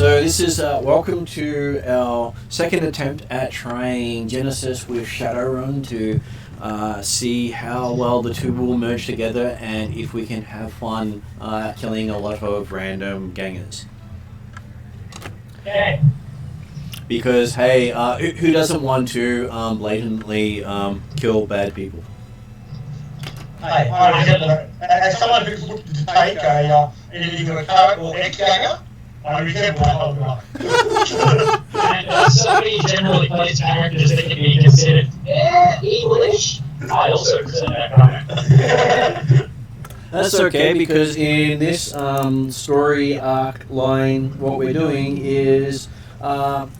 So this is welcome to our second attempt at trying Genesys with Shadowrun to see how well the two will merge together and if we can have fun killing a lot of random gangers. Okay. Because hey, who doesn't want to blatantly kill bad people? Hey, I resent that. As someone who's looking to take either a turret or ex-ganger, I resemble that whole guy. And as somebody generally plays characters that can be considered English, I also present that guy. That's okay, because in this story arc line, what we're doing is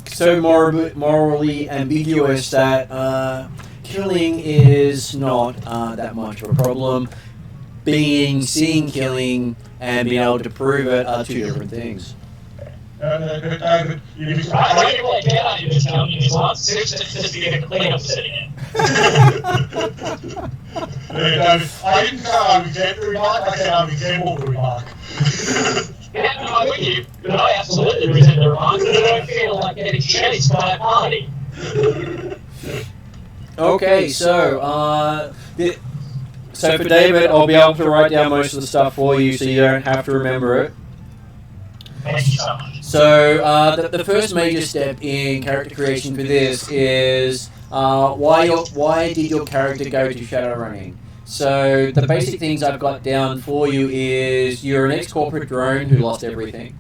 so morally ambiguous that killing is not that much of a problem. Seeing killing and being able to prove it are two different things. David, you just... I don't really care about you just telling me these lots. Seriously, just to get a clean up sitting in. David, I didn't say I resent the remark, I said I resemble the remark. Yeah, no, I'm with you, but I absolutely resent the remark, but I don't feel like getting chased by a party. Okay, so so for David, I'll be able to write down most of the stuff for you, so you don't have to remember it. Thank you so much. So the first major step in character creation for this is why did your character go to Shadowrunning? So the basic things I've got down for you is you're an ex-corporate drone who lost everything.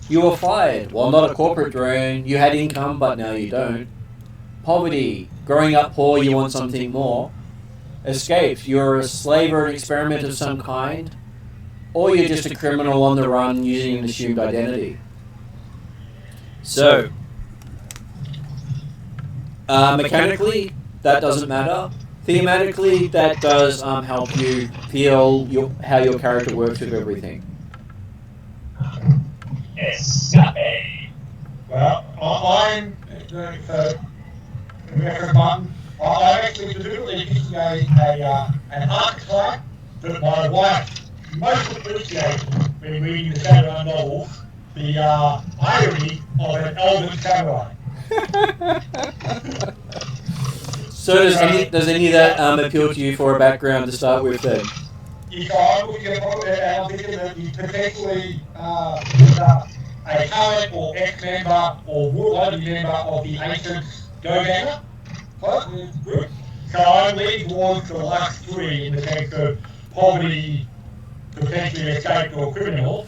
You were fired. Well, not a corporate drone. You had income, but now you don't. Poverty. Growing up poor, you want something more. Escaped. You're a slave or an experiment of some kind. Or you're just a criminal on the run using an assumed identity. So, mechanically, that doesn't matter. Thematically, that does help you feel how your character works with everything. Escape. Well, I'm doing so. I'm actually deliberately picking an archetype that my wife most appreciates when reading the Shadowrun novels, the irony of an elven samurai. So does any of that appeal to you for a background to start with then? If I'm looking at I'm thinking that he's potentially a current or ex-member or would be member of the ancient Go-Ganger group. So I'm leaning towards the last three in the sense of poverty, potentially escaped or criminal.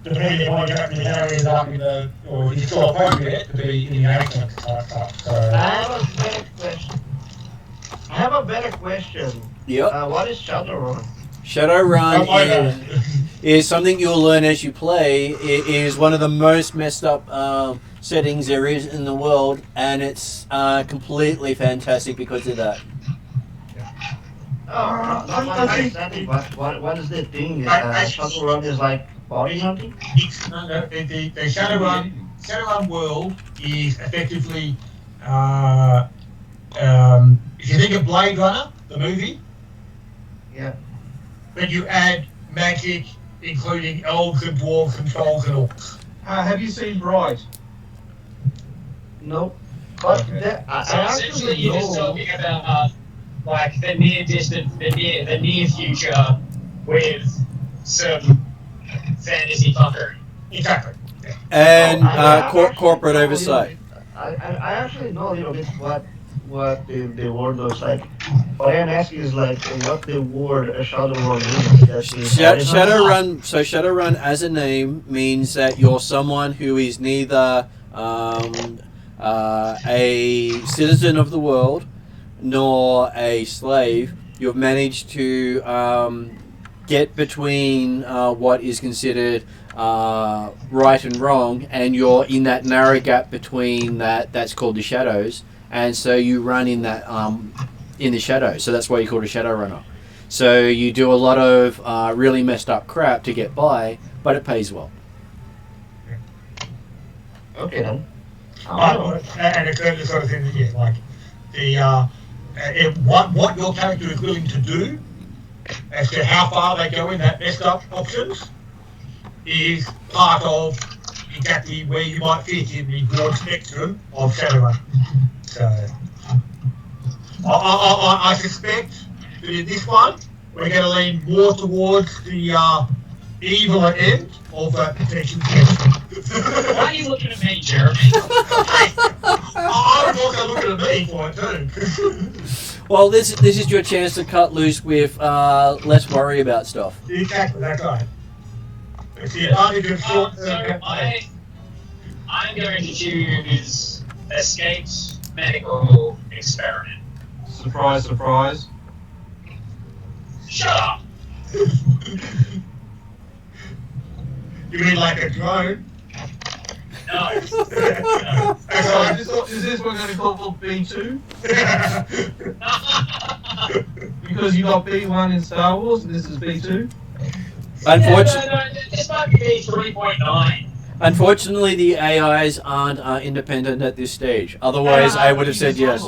Depending on exactly how he ends up in the, or if he's still appropriate to be in the ancient stuff. So. I have a better question. Yep. What is Shadowrun? Shadowrun is something you'll learn as you play. It is one of the most messed up settings there is in the world, and it's completely fantastic because of that. Not my understanding, but what is the thing? Shadowrun is like body hunting? The Shadowrun world is effectively, if you think of Blade Runner, the movie, yeah. Then you add magic, including elves and dwarves and trolls and orcs. Have you seen Bright? No. But Okay. So essentially, you're just talking about like the near distant, the near future with some fantasy fucker. Exactly. And corporate oversight. I actually know a little bit what the word looks like. What I'm asking is like what the word Shadowrun means. Shadowrun. So Shadowrun as a name means that you're someone who is neither a citizen of the world nor a slave. You've managed to get between what is considered right and wrong, and you're in that narrow gap between that's called the shadows, and so you run in that in the shadows. So that's why you're called a shadow runner. So you do a lot of really messed up crap to get by, but it pays well. Okay then. And it's the sort of thing that, yeah, like what your character is willing to do as to how far they go in that messed up options is part of exactly where you might fit in the broad spectrum of Shadowrun. So, I suspect that in this one, we're going to lean more towards the evil end of potential guest. Why are you looking at me, Jeremy? I was also looking at me for it too. Well, this is your chance to cut loose with less worry about stuff. Exactly, that's right. It's the advantage of short-term I'm going to choose escaped medical experiment. Surprise, surprise. Shut up! You mean like a drone? No. So is this one going to call B2? Because you got B1 in Star Wars and this is B2? This might be 3.9. Unfortunately, the AIs aren't independent at this stage. Otherwise, I would have said yes.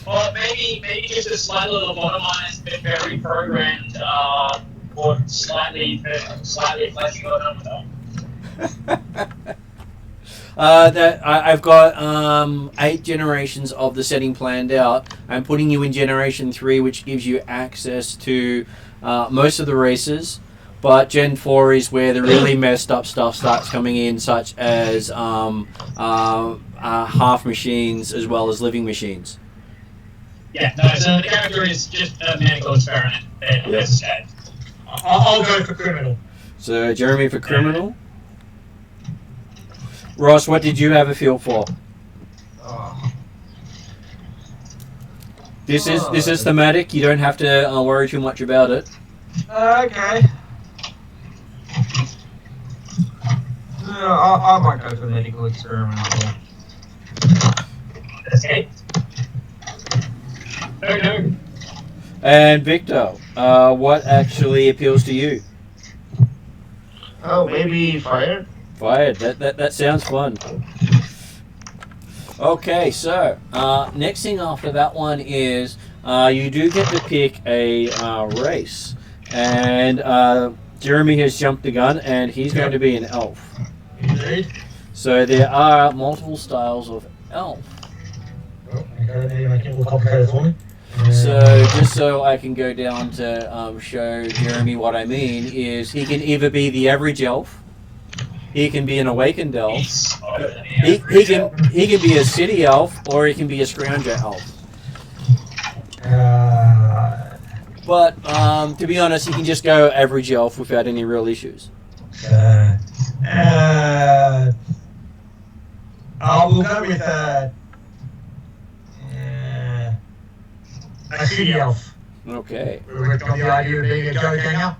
Or maybe just a slightly lobotomized, but very programmed, or slightly fleshing on them. I've got 8 generations of the setting planned out. I'm putting you in generation 3, which gives you access to most of the races. But Gen 4 is where the really messed up stuff starts coming in, such as half machines as well as living machines. Yeah, no, so the character is just a medical experiment. Yes. I'll go for criminal. So Jeremy for criminal. Ross, what did you have a feel for? This is thematic. You don't have to worry too much about it. Okay. I might go for medical experiment as well. Escape. No. And Victor, what actually appeals to you? Oh, maybe fire? Fired. That sounds fun. Okay, so next thing after that one is you do get to pick a race, and Jeremy has jumped the gun, and he's going to be an elf. Indeed. So there are multiple styles of elf. Oh, okay, then make it more complicated for me. So just so I can go down to show Jeremy what I mean is he can either be the average elf, he can be an awakened elf, he can be a city elf, or he can be a scrounger elf. But to be honest, he can just go average elf without any real issues. We'll go with a city elf. Okay. We worked on the idea of being a Joe ganger.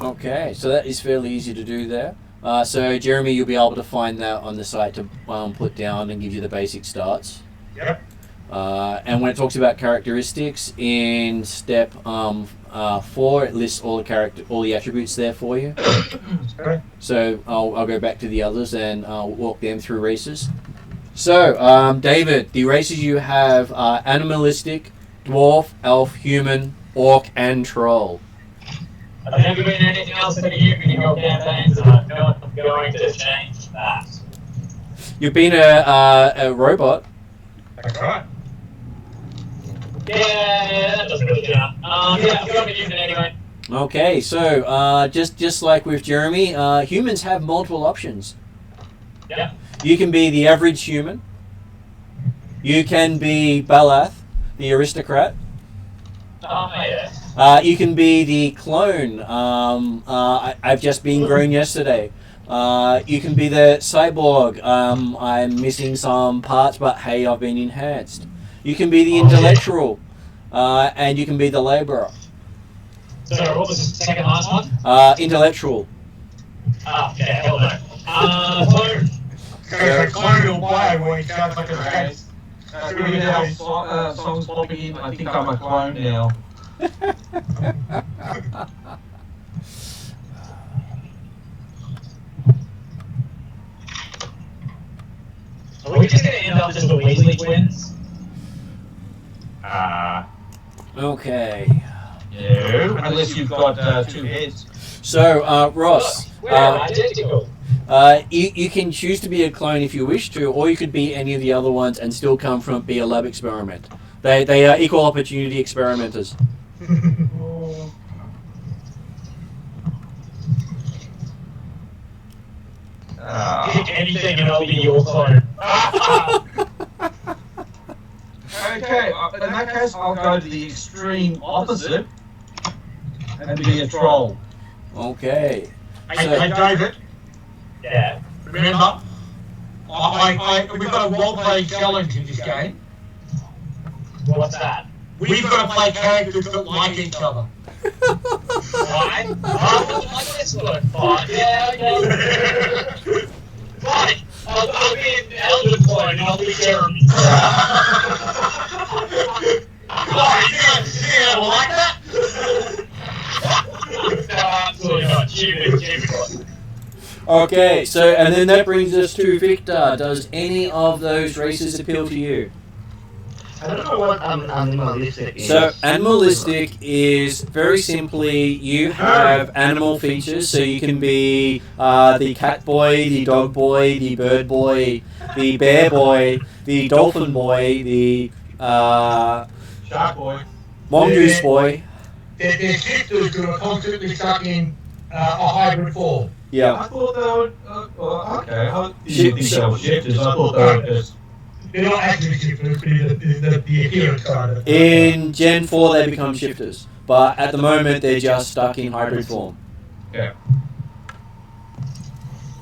Okay, so that is fairly easy to do there. So Jeremy, you'll be able to find that on the site to put down and give you the basic starts. Yep. And when it talks about characteristics in step 4, it lists all the attributes there for you. Okay. So I'll go back to the others and I'll walk them through races. So David, the races you have are animalistic, dwarf, elf, human, orc, and troll. I've never been anything else than a human in your campaigns, and I'm not going to change that. You've been a robot. That's right. Yeah, that doesn't really count. Yeah, I'm going to human anyway. Okay, so just like with Jeremy, humans have multiple options. Yeah. You can be the average human. You can be Balath, the aristocrat. Oh, yeah. You can be the clone. I've just been grown yesterday. You can be the cyborg. I'm missing some parts, but hey, I've been enhanced. You can be the intellectual, and you can be the laborer. So what was the second last one? Intellectual. Okay, hold on. Clone. So clone will play when he sounds like a face. Really now songs popping in. I think I'm a clone now. Are we just going to end up as the Weasley twins? Okay. Yeah. No, unless you've got 2 heads. So, Ross, We're identical. you can choose to be a clone if you wish to, or you could be any of the other ones and still come from be a lab experiment. They are equal opportunity experimenters. Pick anything and I'll be your clone. Okay, in that case, I'll go to the extreme opposite and be a troll. Okay. Hey, David, Yeah. remember, we've got a role-playing challenge in this game. What's that? We've got to play characters that like each other. Fine. I guess we're fine. Yeah, okay. Fine. I'll be an elder clone and I'll be Jeremy. Oh, you gonna like that? No, absolutely not. Cheating. Okay, so, and then that brings us to Victor. Does any of those races appeal to you? I don't know what animalistic is. So, animalistic is very simply you have animal features, so you can be the cat boy, the dog boy, the bird boy, the bear boy, the dolphin boy, the Shark boy. mongoose boy. They're shifters who are constantly stuck in a hybrid form. Yeah. I thought they were. Okay. I Ship- didn't think they were shifters. I thought they were just. They're not actually shifters, but the appearance side of it. In Gen 4 they become shifters, but at the moment they're just stuck in hybrid form. Yeah.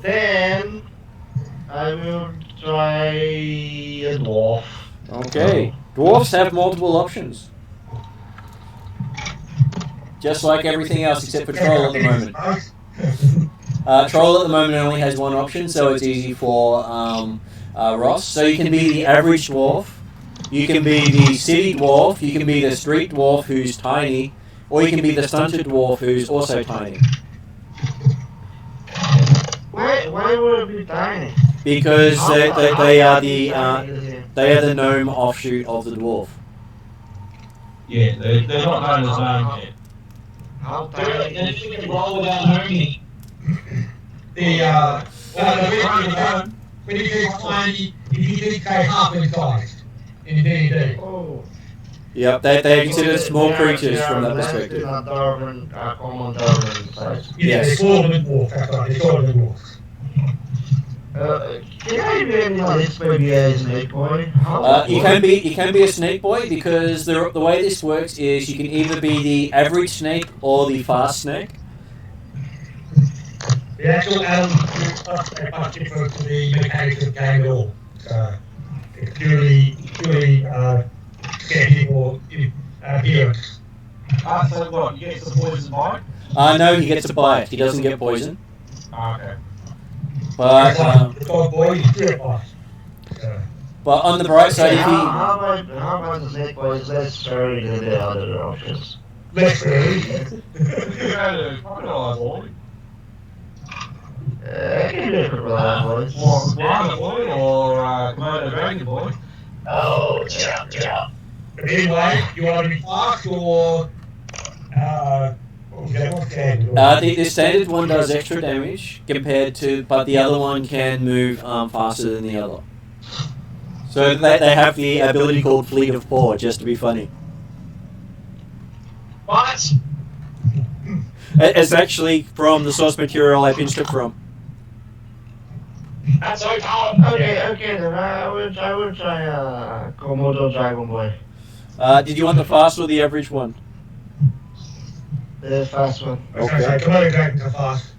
Then I will try a dwarf. Okay. Dwarfs have multiple options. Just like everything else except for Troll at the moment. Troll at the moment only has one option, so it's easy for Ross. So you can be the average dwarf, you can be the city dwarf, you can be the street dwarf who's tiny, or you can be the stunted dwarf who's also tiny. Why would it be tiny? Because they are the gnome offshoot of the dwarf. Yeah, they're not known as gnome yet. How Do it, tiny? then if you can roll without homie. When you say tiny, if you did say half in size in D&D. Oh. Yep, they're considered small creatures from that They're perspective. not Darwin, common Darwin size. Yeah, Yes. they're smaller than dwarfs, that's right, they're smaller than dwarfs. Can I be animalistic maybe a snake boy? You can be a snake boy because the way this works is you can either be the average snake or the fast snake. The actual animals are much different to the mechanics of the game at all. So, it's purely setting or appearance. So what? You get the poison bite? No, he gets a bite. He doesn't get poison. Okay. But The dog boy is pure off. So, but on the bright side, if he How about the snake boy is less furry than the other options? less furry. You go to crocodile boy. I can do a crocodile boy. Or Rhino boy, or Komodo dragon boy. Oh, jump. But anyway, you want to be fast or what was that? What's that? the standard one does extra damage compared to, but the other one can move faster than the other. So they have the ability called Fleet of Paw, just to be funny. What? It's actually from the source material I pinched it from. That's so dumb. Okay, then I will try Komodo dragon boy. Did you want the fast or the average one? The fast one. Okay, Komodo dragons are fast.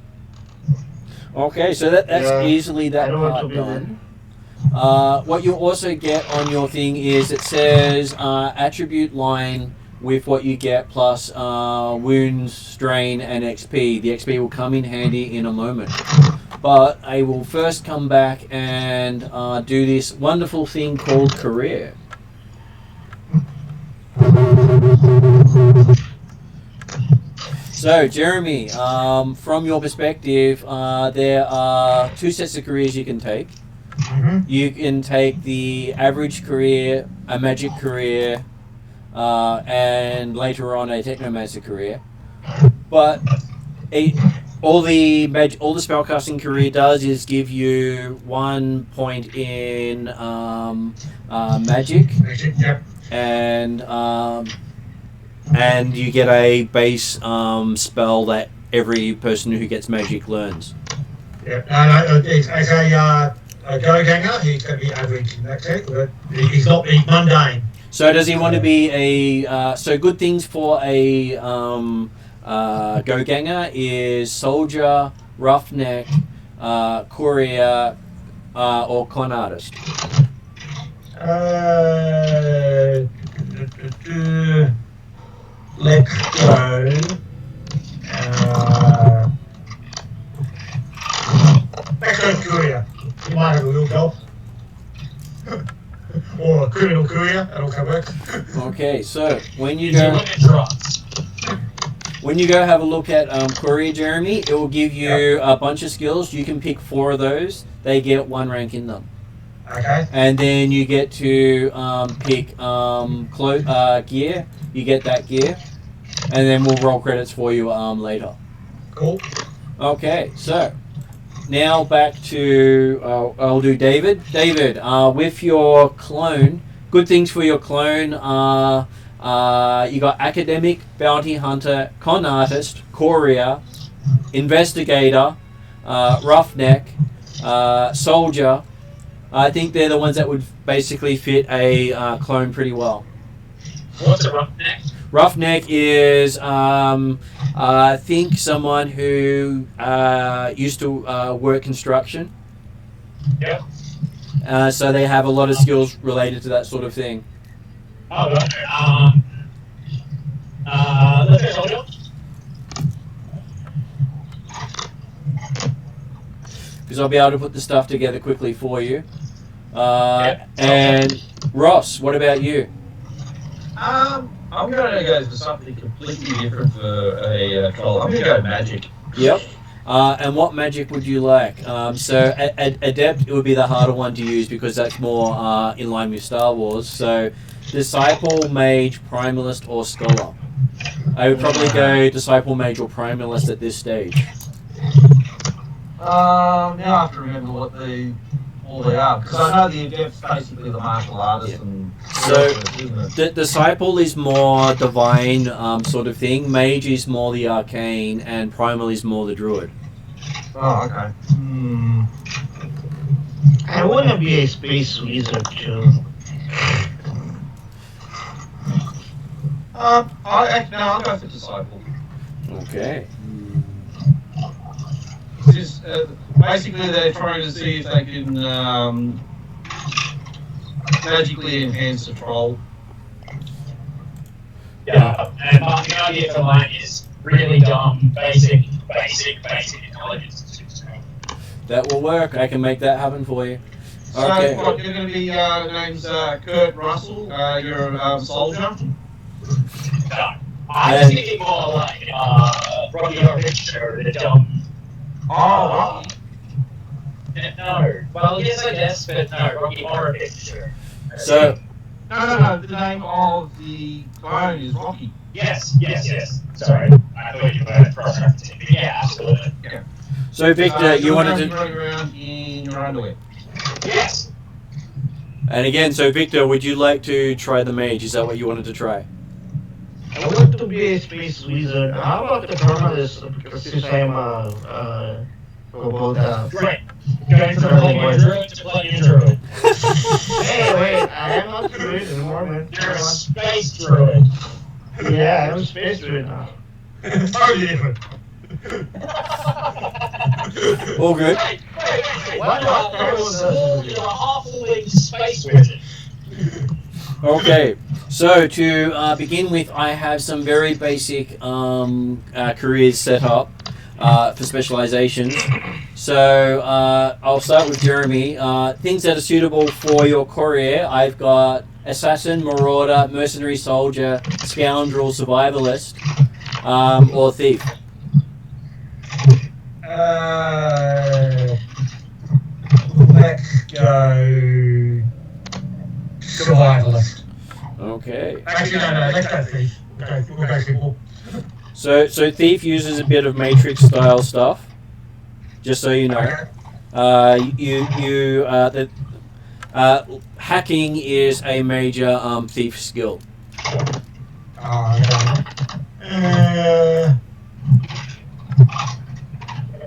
Okay, so that's Yeah, easily that I don't want part to be done. What you also get on your thing is it says attribute line with what you get plus wounds, strain, and XP. The XP will come in handy in a moment. But I will first come back and do this wonderful thing called career. So, Jeremy, from your perspective, there are two sets of careers you can take. Mm-hmm. You can take the average career, a magic career, and later on a Technomancer career. But all the spellcasting career does is give you 1 point in magic, Yep. and you get a base spell that every person who gets magic learns. Yep. As a go-ganger, he's going to be average in that sense, but he's mundane. So does he want to be a... so good things for a go-ganger is soldier, roughneck, courier, or con artist. Let's go. Let's go courier. He might have a little job. Or a criminal courier, that also works. Okay, so when you You go look at drugs. have a look at courier, Jeremy, it will give you a bunch of skills. You can pick 4 of those. They get 1 rank in them. Okay. And then you get to pick gear. You get that gear, and then we'll roll credits for you later. Cool. Okay, so now back to I'll do David. David, with your clone, good things for your clone are you got academic, bounty hunter, con artist, courier, investigator, roughneck, soldier. I think they're the ones that would basically fit a clone pretty well. What's a roughneck? Roughneck is, I think, someone who used to work construction. Yep. So they have a lot of skills related to that sort of thing. Oh, let's say soldier. Because I'll be able to put the stuff together quickly for you. Yep. And Ross, what about you? I'm going to go for something completely different for a troll. I'm going to go magic. Yep. And what magic would you like? So Adept, it would be the harder one to use because that's more in line with Star Wars. So Disciple, Mage, Primalist, or Scholar. I would probably go Disciple, Mage, or Primalist at this stage. Now I have to remember what all they are, because I know the Adept's basically the martial artist. Yeah. And So isn't the Disciple is more divine sort of thing. Mage is more the arcane, and Primal is more the druid. Oh, okay. I want to be a space wizard too. I'll go for Disciple. Okay. Just, basically, they're trying to see if they can magically enhance the troll. Yeah, and the idea for mine is really dumb, basic intelligence. That will work. I can make that happen for you. So, Okay. what, you're going to be, name's Kurt Russell, you're a soldier? No, I was thinking more like Rocky Horror Picture, the dumb. Oh, No, well, yes, I guess, but no, Rocky Horror Picture. So no, the name of the clone is Rocky. Yes. Sorry, I thought you were cross-referencing, but yeah, absolutely. So Victor, you wanted to to, run around in your underwear. Yes. and again, so Victor, would you like to try the mage? Is that what you wanted to try? I want to be a space wizard. How about the Primalist? Because since I'm Great. Going from playing a druid to playing a druid. Hey, wait, I am not druid anymore, man. You're a space druid. Yeah, I'm a space druid now. Totally different. All good. Wait. You're a half-wing space wizard. Okay. So to begin with, I have some very basic careers set up for specializations. So I'll start with Jeremy. Things that are suitable for your courier, I've got assassin, marauder, mercenary soldier, scoundrel, survivalist, or thief. Let's go survivalist. Okay. Actually, no, let's go thief. We'll go simple. So thief uses a bit of matrix style stuff. Just so you know, Okay. hacking is a major thief skill.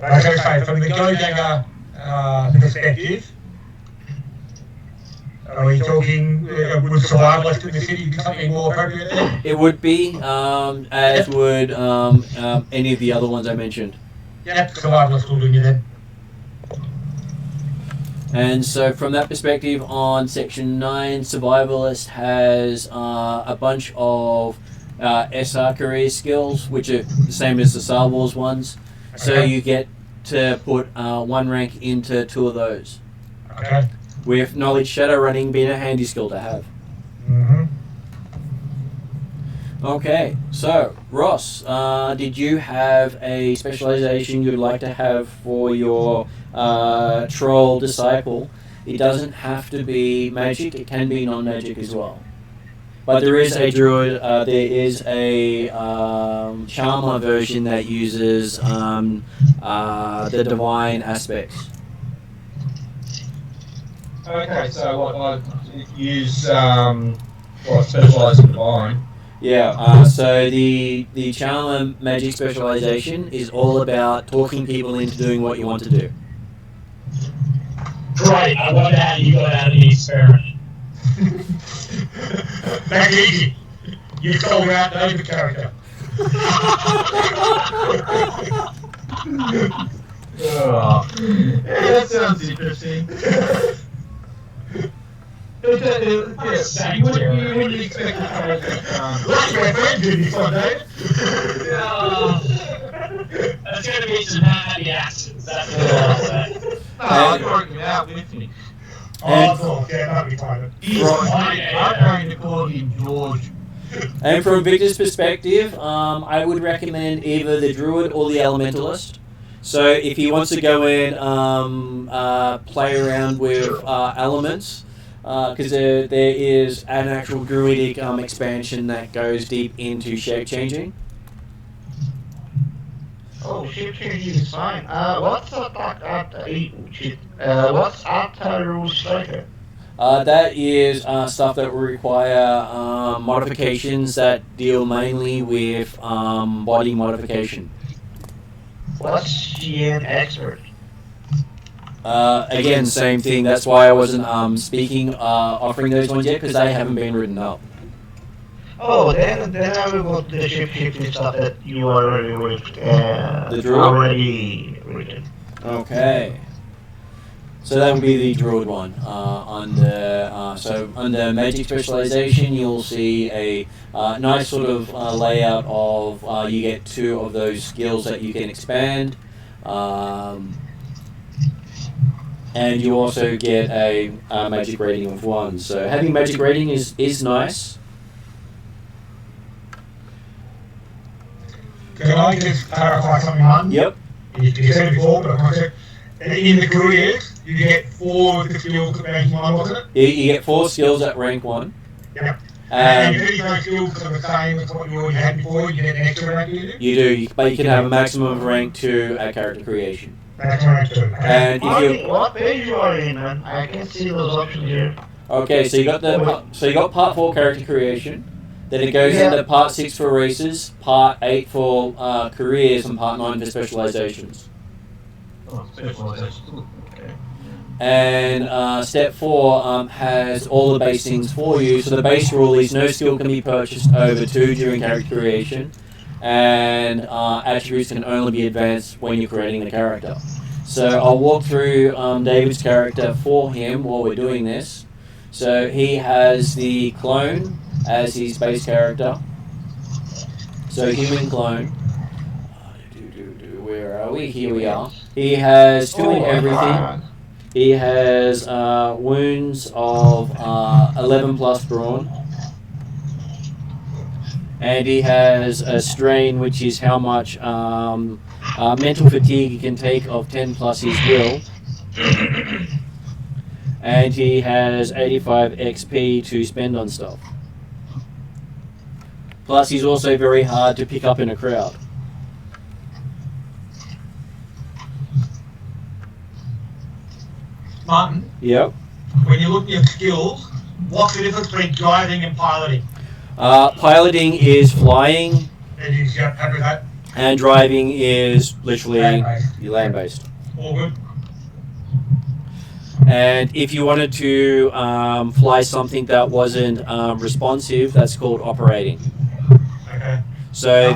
Okay, so from the Go-Ganger perspective, are we talking, would survivalist in the city be something more appropriate there? It would be, as would any of the other ones I mentioned. Yep, survivalist will do me then. And so from that perspective, on Section 9, Survivalist has a bunch of SR career skills, which are the same as the Star Wars ones. So Okay. you get to put 1 rank into 2 of those, Okay. with Knowledge Shadowrunning being a handy skill to have. Mm-hmm. Okay, so Ross, did you have a specialization you'd like to have for your troll disciple? It doesn't have to be magic; it can be non-magic as well. But there is a druid. There is a charmer version that uses the divine aspects. Okay, so what I use specialise in divine. Yeah, so the charmer magic specialization is all about talking people into doing what you want to do. Great, I wonder how you got out of the experiment. That's easy. You told me out David character. Oh, yeah, that sounds interesting. Yeah, you wouldn't expect the character. Lucky my friend did this one, David. That's going to be some happy actions, that's what I'll say. No, I'm working it out with me. Oh, of course, yeah, that'd be fine. I'm going to call him George. And from Victor's perspective, I would recommend either the druid or the elementalist. So if he wants to go in, play around with elements, because there is an actual druidic expansion that goes deep into shape changing. Oh, shape changing is fine. What's attack at what's Ataru Striker? That is stuff that will require modifications that deal mainly with body modification. What's GN Expert? Again, same thing. That's why I wasn't offering those ones yet, because they haven't been written up. Oh, then I will go to the shape-shifting stuff that you already The druid? already written. Okay. So that would be the druid one. Under magic specialization, you'll see a nice sort of layout of you get 2 of those skills that you can expand, and you also get a magic rating of 1. So having magic rating is nice. Can I just clarify something, Martin? Yep. You said it before, but I said, in the careers, you get 4 of the skills at rank 1, wasn't it? You get 4 skills at rank 1. Yep. And if those skills are the same as what you already had before, you get an extra rank, You do, but you can have a maximum of rank 2 at character creation. Maximum rank 2. And if you What page you are in, man? I can see those options here. okay, so you got part 4 character creation. Then it goes into part 6 for races, part 8 for careers, and part 9 for specializations. Oh, specialization. Okay. And step 4 has all the base things for you. So the base rule is no skill can be purchased over 2 during character creation, and attributes can only be advanced when you're creating the character. So I'll walk through David's character for him while we're doing this. So he has the clone as his base character. So human clone. Where are we? Here we are. He has 2 in everything. He has wounds of 11 plus brawn. And he has a strain, which is how much mental fatigue he can take of 10 plus his will. And he has 85 XP to spend on stuff. Plus, he's also very hard to pick up in a crowd. Martin, Yep. when you're looking at skills, what's the difference between driving and piloting? Piloting is flying, And you get happy with that? and driving is literally Land-based. land-based. All good? And if you wanted to fly something that wasn't responsive, that's called operating. Okay. So I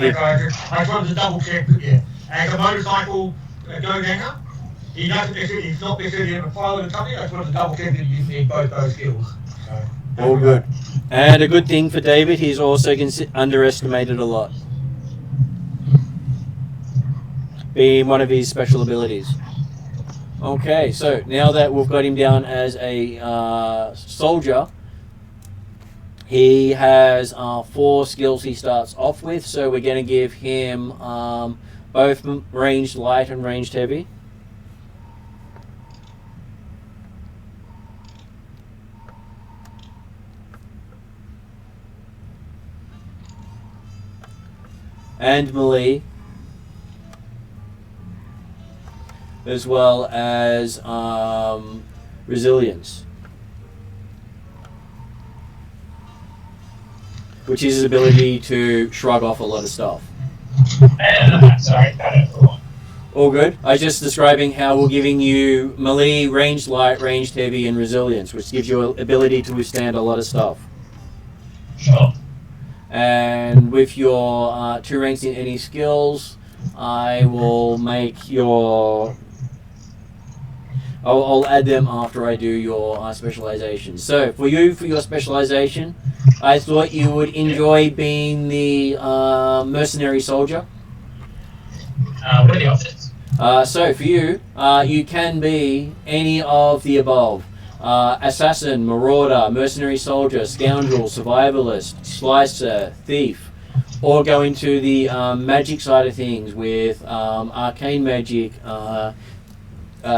just wanted to double check that, yeah. As a motorcycle go ganger, he doesn't necessarily, he's not necessarily a pilot or something. I just wanted to double check that you need both those skills. So, all good. And a good thing for David, he's also underestimated a lot, being one of his special abilities. Okay, so now that we've got him down as a soldier, he has 4 skills he starts off with. So we're going to give him both ranged light and ranged heavy. And melee, as well as resilience, which is his ability to shrug off a lot of stuff. Sorry, All good. I was just describing how we're giving you melee, ranged light, ranged heavy, and resilience, which gives you an ability to withstand a lot of stuff. Sure. And with your 2 ranks in any skills, I will make your... I'll add them after I do your specialization. So for you, for your specialization, I thought you would enjoy being the mercenary soldier. What are the options? So for you, you can be any of the above. Assassin, marauder, mercenary soldier, scoundrel, survivalist, slicer, thief, or go into the magic side of things with arcane magic,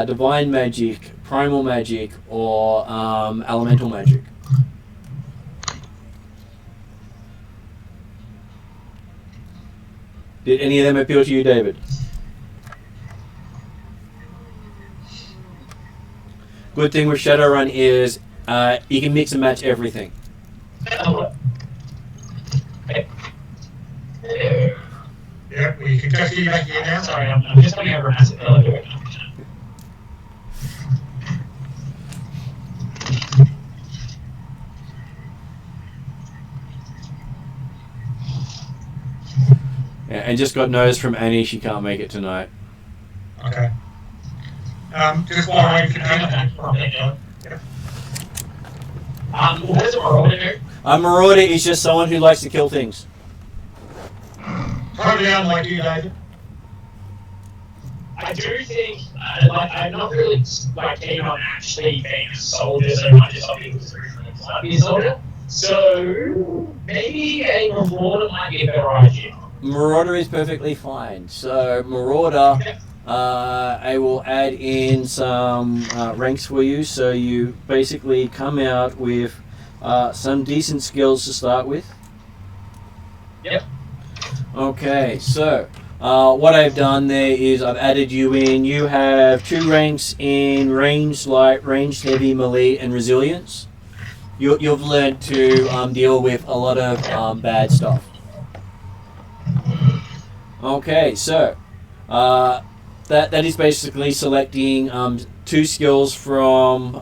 divine magic, primal magic, or elemental magic. Did any of them appeal to you, David? Good thing with Shadowrun is you can mix and match everything. Yep, well, you can just see back here now. Sorry, I'm just going over a massive elevator. Yeah, and just got notice from Annie she can't make it tonight. Okay. Just while I wait for What is a marauder do? A marauder is just someone who likes to kill things. Totally unlike you, David. I do think, I'm not really keen on actually being a soldier so much as something who's originally designed to be a soldier. So maybe a marauder might be a better idea. Marauder is perfectly fine. So marauder, I will add in some ranks for you. So you basically come out with some decent skills to start with. Yep. Okay, so what I've done there is I've added you in. You have 2 ranks in ranged light, ranged heavy, melee, and resilience. You've learned to deal with a lot of bad stuff. Okay, so that is basically selecting 2 skills from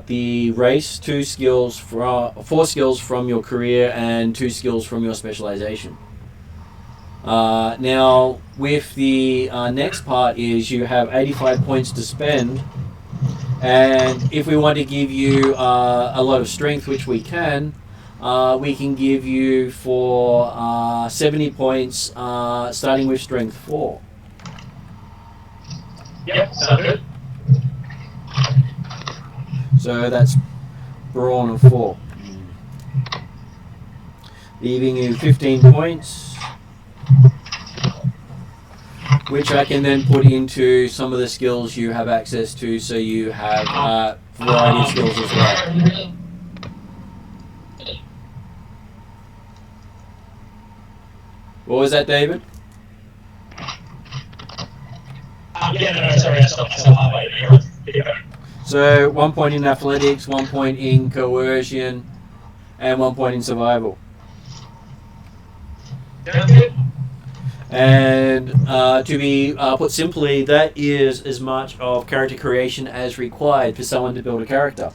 the race, 4 skills from your career, and 2 skills from your specialization. Now, with the next part is you have 85 points to spend, and if we want to give you a lot of strength, which we can give you for 70 points, starting with strength 4. Yep, sounds good. So that's brawn of 4. Leaving you 15 points, which I can then put into some of the skills you have access to, so you have variety of skills as well. What was that, David? Sorry, that's not halfway. So 1 point in athletics, 1 point in coercion, and 1 point in survival. And to be put simply, that is as much of character creation as required for someone to build a character.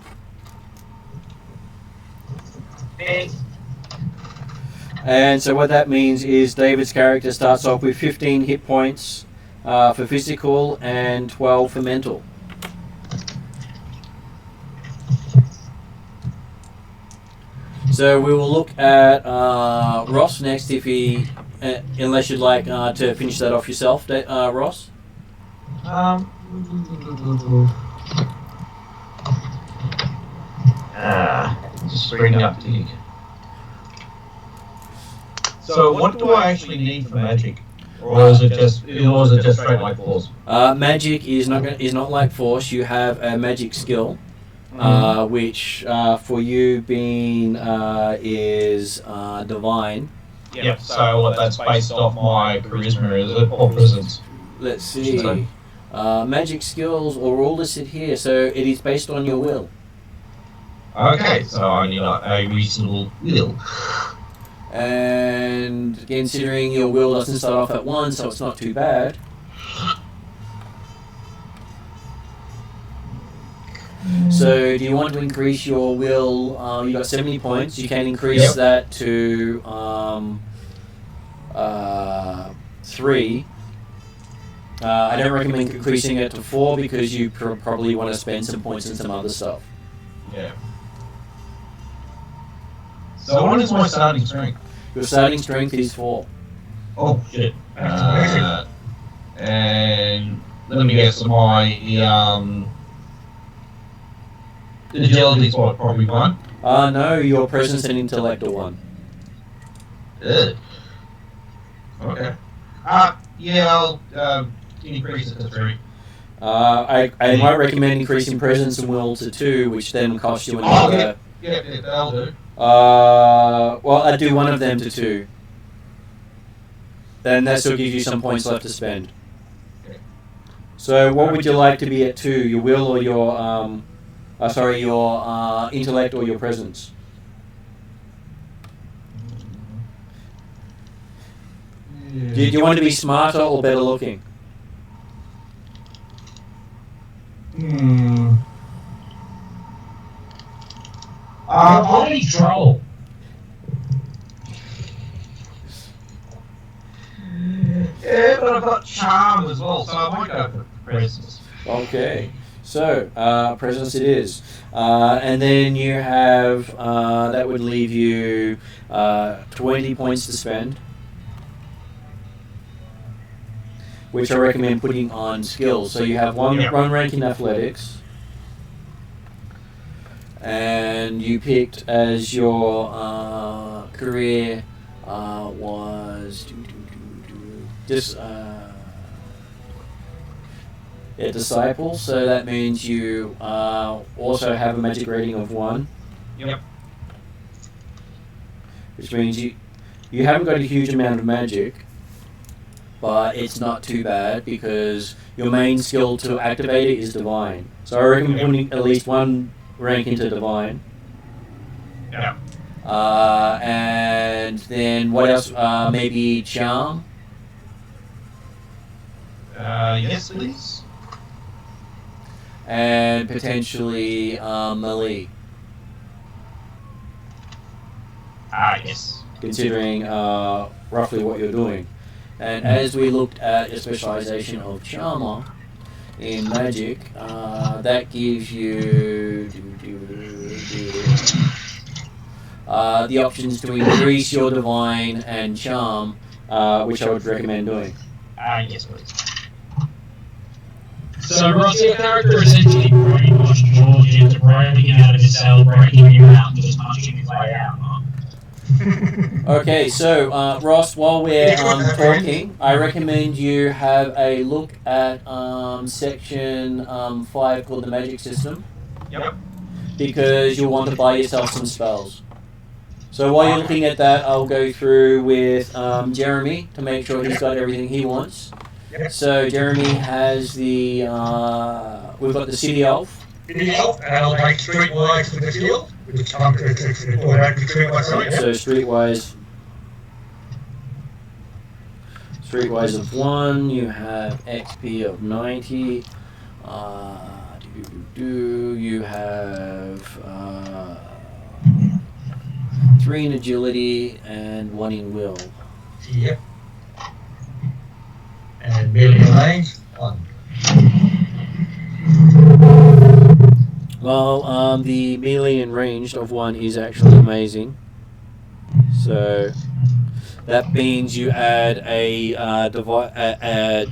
And so what that means is David's character starts off with 15 hit points for physical and 12 for mental. So we will look at Ross next, if he, unless you'd like to finish that off yourself, Ross. Just bring up the. So what do I actually need for magic, or is it just straight like force? Magic is not like force. You have a magic skill. Which for you being is divine. Yep. So that's based off my charisma, is it, or presence? Let's see. Magic skills are all listed here, so it is based on your will. Okay, so I need a reasonable will. And considering your will doesn't start off at 1, so it's not too bad. So do you want to increase your will? You got 70 points. You can increase that to 3. I don't recommend increasing it to 4 because you probably want to spend some points on some other stuff. Yeah. So what is my starting strength? Your starting strength is 4. Oh shit. And let me guess, my agility is what, probably 1? No, your presence and intellect are 1. Ugh. Okay. Yeah, I'll increase it to 3. I might recommend increasing presence and will to 2, which then costs you another. Yeah, that'll do. Well, I'd do one of them to 2. Then that still gives you some points left to spend. Okay. So, what would you like to be at 2? Your will or your your intellect or your presence? Do you want to be smarter or better looking? Only troll. Yeah, but I've got charm as well, so I might go for presence. Okay, so presence it is, and then you have that would leave you 20 points to spend, which I recommend putting on skills. So you have one rank in athletics. And you picked as your career was disciple, so that means you also have a magic rating of 1. Yep. Which means you haven't got a huge amount of magic, but it's not too bad because your main skill to activate it is divine. So I recommend putting at least 1 rank into divine. Yeah. And then what else? Maybe charm. Yes, please. And potentially melee. Yes. Considering roughly what you're doing. And as we looked at a specialization of charmer in magic, that gives you the options to increase your divine and charm, which I would recommend doing. Yes, please. So, Ross, your character essentially brainwashed George into rolling out of his cell, breaking you out, and just punching his way out, huh? Okay, so Ross, while we're talking, I recommend you have a look at section 5 called the Magic System. Yep. Because you'll want to buy yourself some spells. So while you're looking at that, I'll go through with Jeremy to make sure he's got everything he wants. Yep. So Jeremy has the we've got the city elf. City elf, and I'll take streetwise with the shield, which comes to automatically streetwise. Sorry. So streetwise of 1. You have XP of 90. You have 3 in agility and 1 in will. Yep. And melee range 1. Well, the melee and ranged of 1 is actually amazing. So that means you add a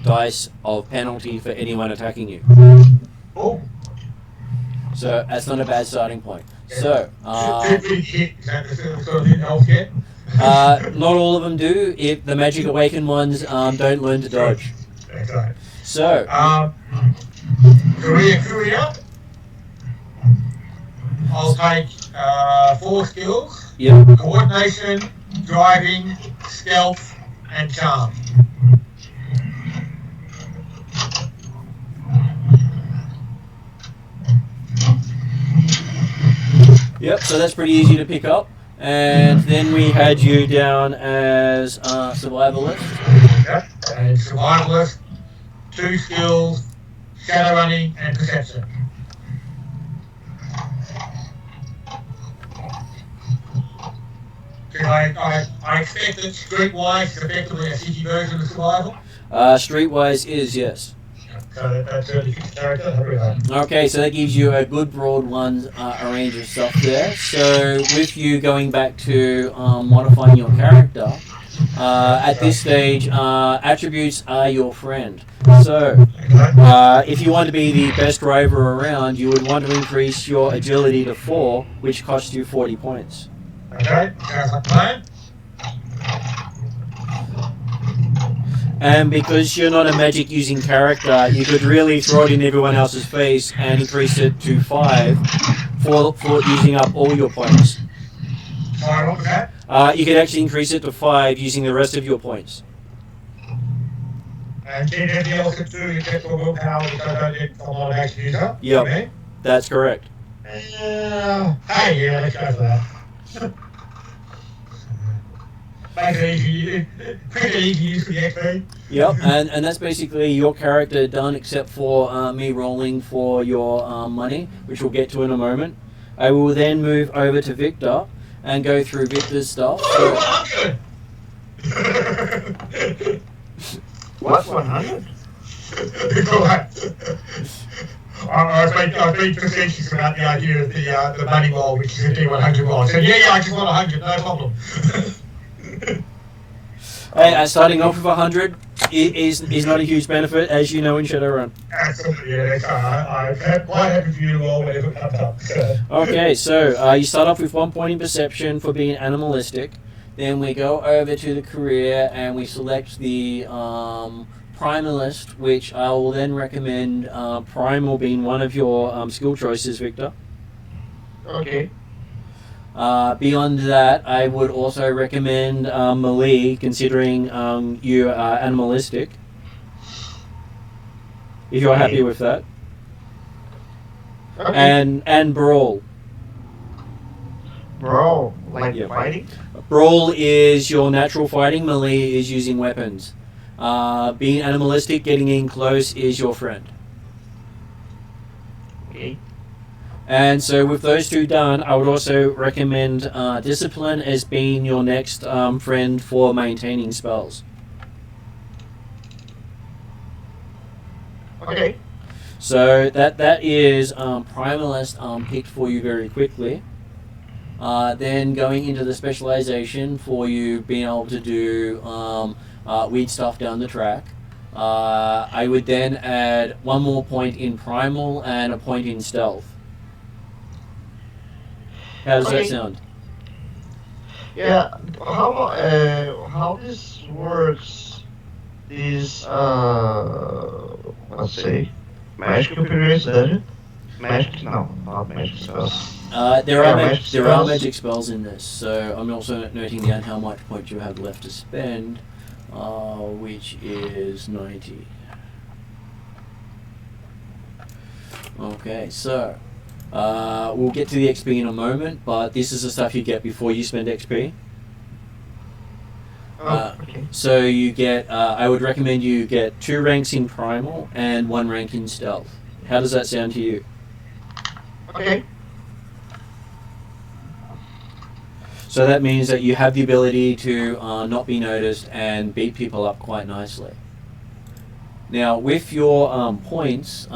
dice of penalty for anyone attacking you. Oh. So that's not a bad starting point. So, not all of them do. If the magic awakened ones don't learn to dodge. That's right. So, career. I'll take 4 skills. Yep. Coordination, driving, stealth, and charm. Yep, so that's pretty easy to pick up. And then we had you down as survivalist. Yep, and survivalist, 2 skills, shadowrunning, and perception. I expect that Streetwise is effectively a city version of survival. Streetwise is, yes. So that's really fits character. Okay, so that gives you a good broad one, a range of stuff there. So with you going back to modifying your character, at this stage, attributes are your friend. So if you want to be the best driver around, you would want to increase your agility to 4, which costs you 40 points. Okay, sounds like a plan. And because you're not a magic using character, you could really throw it in everyone else's face and increase it to 5 for using up all your points. Sorry, what was that? You could actually increase it to 5 using the rest of your points. And can anything else do except for willpower, which I don't get from an action user? Yep, that's correct. Hey, yeah, let's go for that. Make it easy, pretty easy use for the XP. Yep, and that's basically your character done, except for me rolling for your money, which we'll get to in a moment. I will then move over to Victor and go through Victor's stuff. So, 100! What, 100? I've been facetious about the idea of the money roll, which is a D100 roll. So yeah, I just want 100, no problem. Hey, starting off with 100 is not a huge benefit, as you know in Shadowrun. Absolutely, yeah. I'm quite happy for you to roll whenever it comes up. So. Okay, so you start off with 1 point in perception for being animalistic. Then we go over to the career and we select the primalist, which I will then recommend primal being one of your skill choices, Victor. Okay. Beyond that, I would also recommend melee, considering you are animalistic. If you're happy with that. Okay. And brawl. Bro, like Yeah. fighting? Brawl is your natural fighting. Melee is using weapons. Being animalistic, getting in close is your friend. Okay. And so with those two done, I would also recommend discipline as being your next friend for maintaining spells. Okay. So that is primalist picked for you very quickly. Then going into the specialization for you being able to do weird stuff down the track. I would then add 1 more point in primal and a point in stealth. How does that sound? Yeah. How this works is let's say magic appearance, does it? Magic? No, not magic spells. There Yeah, are magic there are spells. magic spells in this, so I'm also noting down how much points you have left to spend, which is 90. Okay, so we'll get to the XP in a moment, but this is the stuff you get before you spend XP. Okay. So you get, I would recommend you get 2 ranks in Primal and 1 rank in Stealth. How does that sound to you? Okay. So that means that you have the ability to not be noticed and beat people up quite nicely. Now, with your points,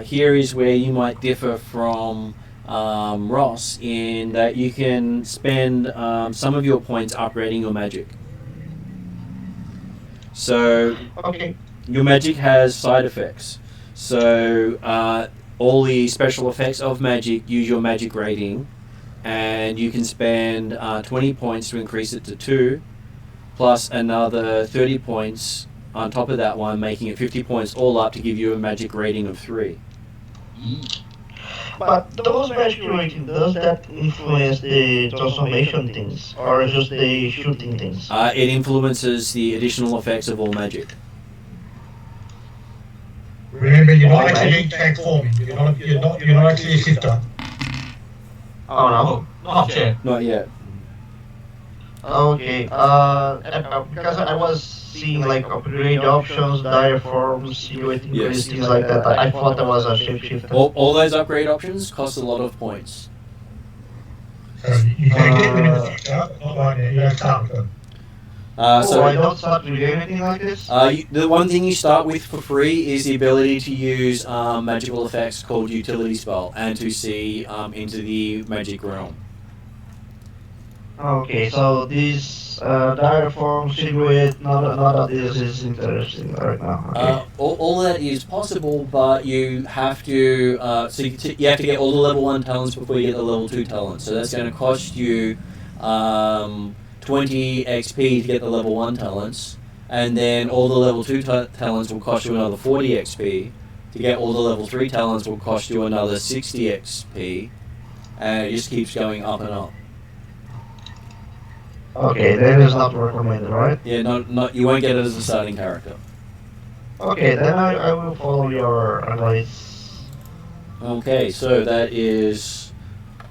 here is where you might differ from Ross in that you can spend some of your points upgrading your magic. So Okay. your magic has side effects. So all the special effects of magic use your magic rating, and you can spend 20 points to increase it to 2, plus another 30 points on top of that one, making it 50 points all up to give you a magic rating of 3. But those magic rating, does that influence the transformation things, or just the shooting things? It influences the additional effects of all magic. Remember, you're not actually transforming. You're not actually a shifter. Oh no. Oh, not yet. Not yet. Okay. Because I was seeing like upgrade options, dire forms, silhouette increase, things like that. I thought that was a shapeshifter. All those upgrade options cost a lot of points. So you can get them in the future, not right now. You don't start with them. So I don't start with anything like this? The one thing you start with for free is the ability to use magical effects called utility spell and to see into the magic realm. Okay, so this dire form, silhouette, none of this is interesting right now. Okay. All that is possible, but you have to you have to get all the level 1 talents before you get the level 2 talents. So that's going to cost you 20 XP to get the level 1 talents, and then all the level 2 talents will cost you another 40 XP. To get all the level 3 talents will cost you another 60 XP, and it just keeps going up and up. Okay, that is not recommended, right? Yeah, not you won't get it as a starting character. Okay, then I will follow your advice. Okay, so that is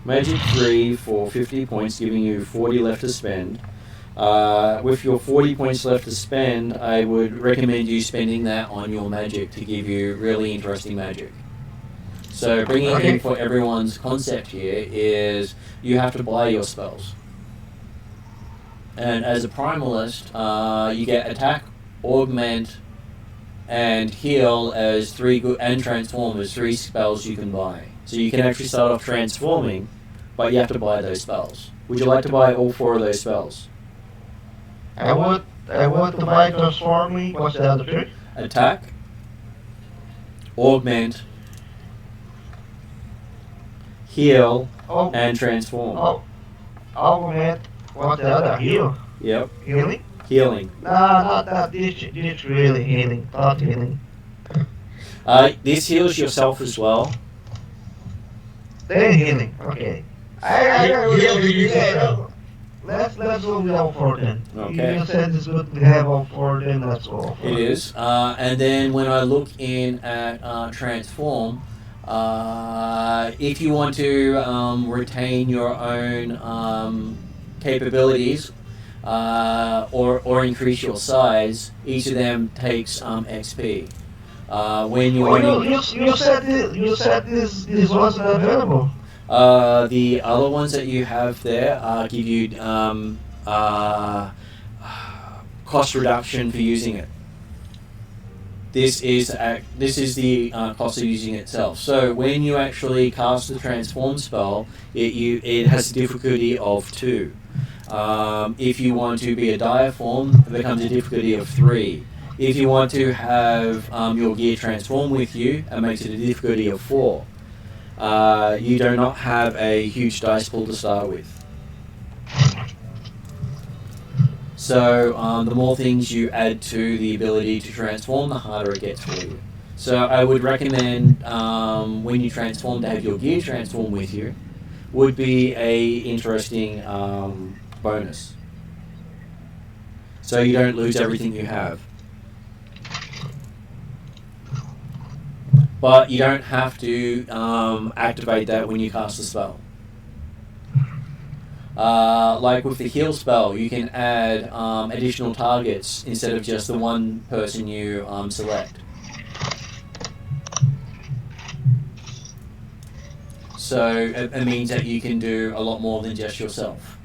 Magic 3 for 50 points, giving you 40 left to spend. With your 40 points left to spend, I would recommend you spending that on your magic to give you really interesting magic. So bringing it in for everyone's concept here is you have to buy your spells. And as a primalist, you get attack, augment, and heal as 3 good, and transform as 3 spells you can buy. So you can actually start off transforming, but you have to buy those spells. Would you like to buy all 4 of those spells? I want to buy transforming. What's the other 3? Attack, augment, heal, and transform. Augment. What's the other? Heal. Yep, Healing? healing. Nah, not that. This really healing. Not healing. This heals yourself as well. Then healing. Okay. Let's go with all 4 then. Okay. You said it's good to have all 4, then let's go. It is. And then when I look in at transform, if you want to retain your own capabilities or increase your size, each of them takes XP. When you said this wasn't available. The other ones that you have there give you cost reduction for using it. This is the cost of using it itself. So when you actually cast the transform spell, it has a difficulty of 2. If you want to be a dire form, it becomes a difficulty of 3. If you want to have your gear transform with you, it makes it a difficulty of 4. You do not have a huge dice pool to start with. So the more things you add to the ability to transform, the harder it gets for you. So I would recommend when you transform to have your gear transform with you. would be a interesting bonus. So you don't lose everything you have. But you don't have to activate that when you cast a spell. Like with the heal spell, you can add additional targets instead of just the one person you select. So it means that you can do a lot more than just yourself.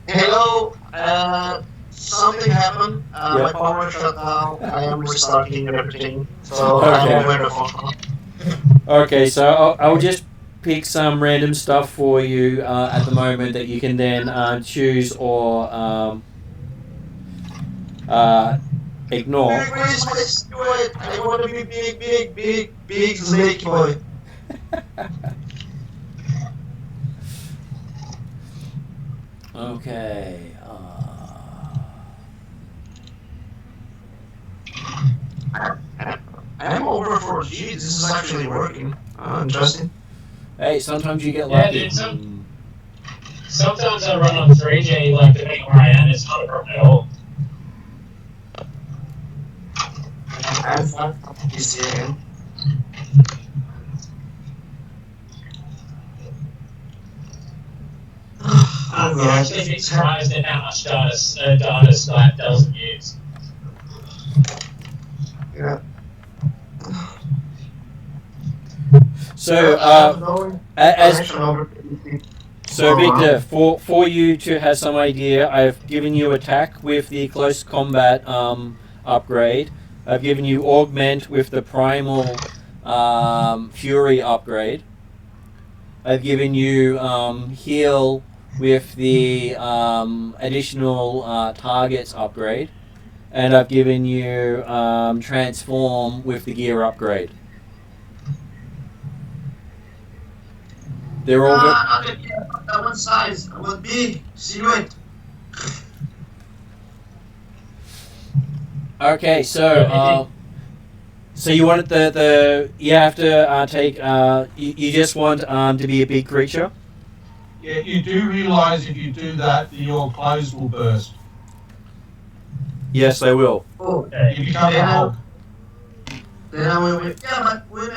Hello, something happened. Yeah. My power shut down. I am restarting everything. So I'm Okay. over the phone. Okay, so I'll just pick some random stuff for you at the moment that you can then choose or ignore. Where's my steward? I want to be big snake boy. Okay. I'm over 4G. This is actually working. Interesting. Hey, sometimes you get Yeah, lucky. dude, sometimes I run on 3G, like, depending where I am, it's not a problem at all. I'm fine. PC again. I'm actually a bit surprised at how much data Skype doesn't use. Yeah. So, as so Victor, for you to have some idea, I've given you attack with the close combat upgrade. I've given you augment with the primal fury upgrade. I've given you heal with the additional targets upgrade, and I've given you transform with the gear upgrade. They're all. That one size. I want big silhouette. Okay, so so you want the you have to take you just want to be a big creature. Yeah, you do realise if you do that, your clothes will burst. Yes, they will. Oh, You become a Hulk. then I will. Yeah, but when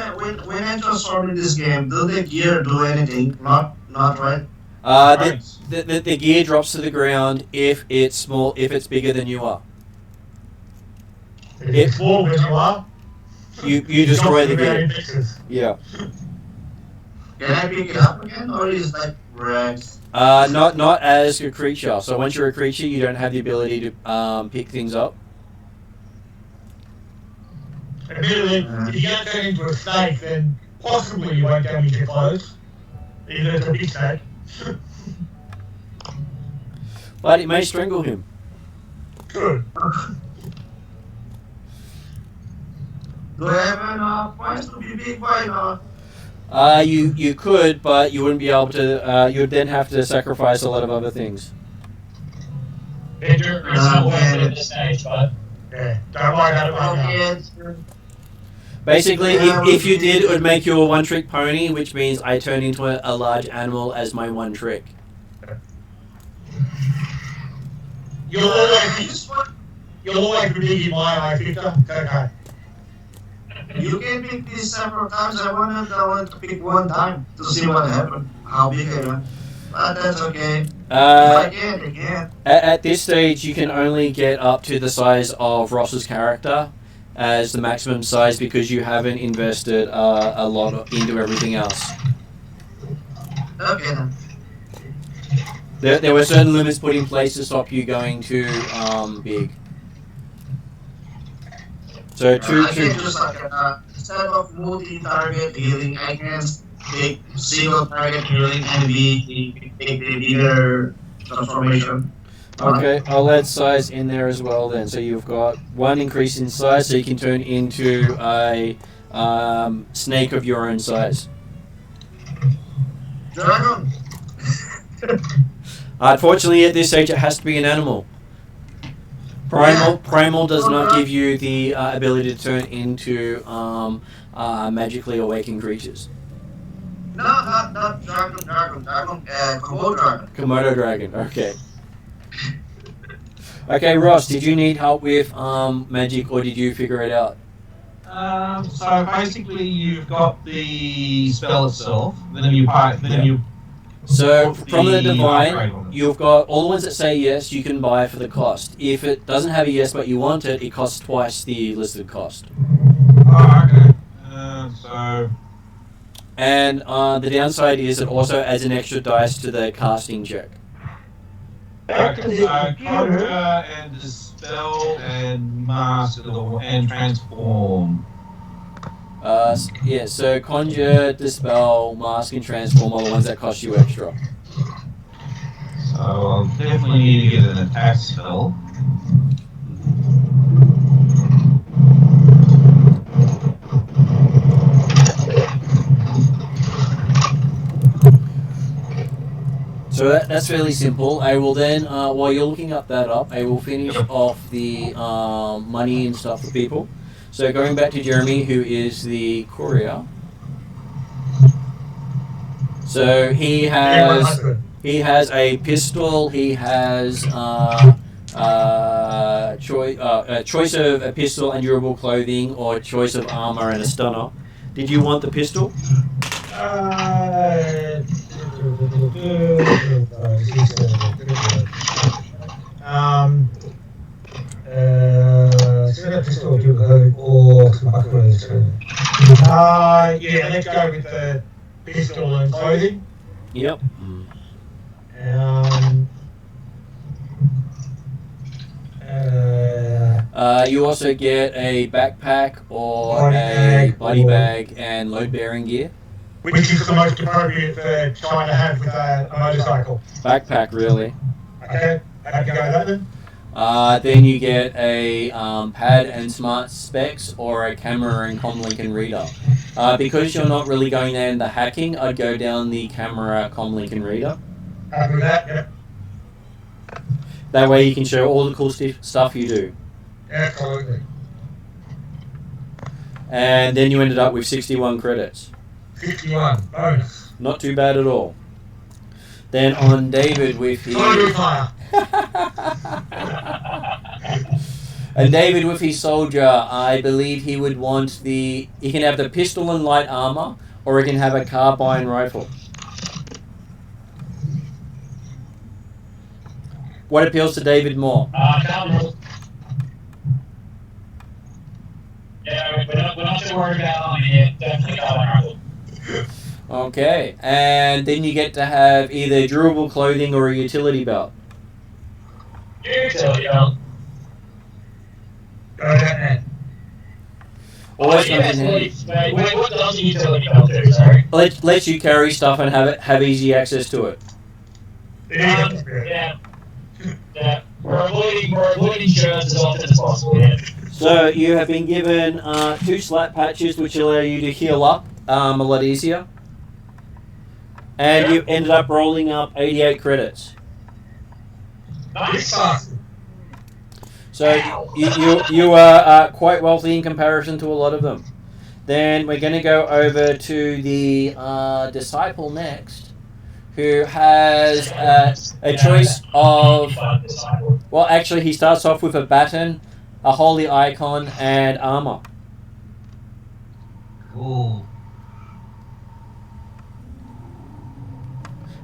I transform in this game, do the gear do anything? Not right. The gear drops to the ground if it's small, if it's bigger than you are. If it's small than you are, You destroy the gear. pieces. Yeah. Can I pick it up again, or is that rags? Not as a creature. So once you're a creature, you don't have the ability to pick things up. Admittedly, if you get turned into a snake, then possibly you won't damage your clothes. Even if it's a big snake. But it may strangle him. Good. Do I have enough points to be big boy now? You could, but you wouldn't be able to. You would then have to sacrifice a lot of other things. It's not worth it at this stage, but Yeah, don't worry about it right now. Basically, if you did, it would make you a one-trick pony, which means I turn into a large animal as my one trick. You'll always be big in my eyes, Victor. It's okay. You can pick this several times. I want to pick one time to see what happened. How big I am. But that's okay. If I can, I can. At this stage, you can only get up to the size of Ross's character as the maximum size because you haven't invested a lot into everything else. Okay then. There were certain limits put in place to stop you going too big. So I can just instead of multi-target healing, I can take single target healing and be take the bigger transformation. Okay, I'll add size in there as well then. So you've got one increase in size, so you can turn into a snake of your own size. Dragon. Unfortunately, at this stage, it has to be an animal. Primal does not give you the ability to turn into magically awakened creatures. No, not dragon, Komodo dragon. Komodo dragon. Okay. Okay, Ross. Did you need help with magic, or did you figure it out? So basically, you've got the spell itself. Then you So put from the upgrade divine, on it. you've got all the ones that say yes. You can buy it for the cost. If it doesn't have a yes, but you want it, it costs twice the listed cost. Oh, okay. So And the downside is it also adds an extra dice to the casting check. conjure and dispel and mask and transform. Yeah, so conjure, dispel, mask, and transform are the ones that cost you extra. So I'll definitely need to get an attack spell. So that's fairly simple. I will then, while you're looking up that up, I will finish off the money and stuff for people. So going back to Jeremy, who is the courier. So he has a pistol. He has choice of a pistol and durable clothing, or choice of armor and a stunner. Did you want the pistol? Yeah, let's go with the pistol and clothing. Yep. You also get a backpack or a body bag and load-bearing gear. Which is the most appropriate for trying to have with a motorcycle? Backpack, really. Okay, happy to go with that then. Then you get a pad and smart specs, or a camera and comlink and reader. Because you're not really going there in the hacking, I'd go down the camera, comlink and reader. Happy with that, yep. That way you can show all the cool stuff you do. Absolutely. And then you ended up with 61 credits. 61, bonus. Not too bad at all. Then on David with his... Fire. And David with his soldier, I believe he would want he can have the pistol and light armor, or he can have a carbine rifle. What appeals to David more? Carbine. Yeah, we're not too worried about armor here. Definitely carbine rifle. Okay, and then you get to have either durable clothing or a utility belt. Utility belt. Go that man. Always yeah, comes in handy. wait, what does the utility belt do? Sorry. Lets you carry stuff and have easy access to it. Yeah. We're avoiding shirts as often as possible. Yeah. So you have been given 2 slat patches, which allow you to heal up a lot easier. And you ended up rolling up 88 credits. Nice. So you are quite wealthy in comparison to a lot of them. Then we're going to go over to the disciple next, who has a choice of... Well, actually, he starts off with a baton, a holy icon, and armor. Cool.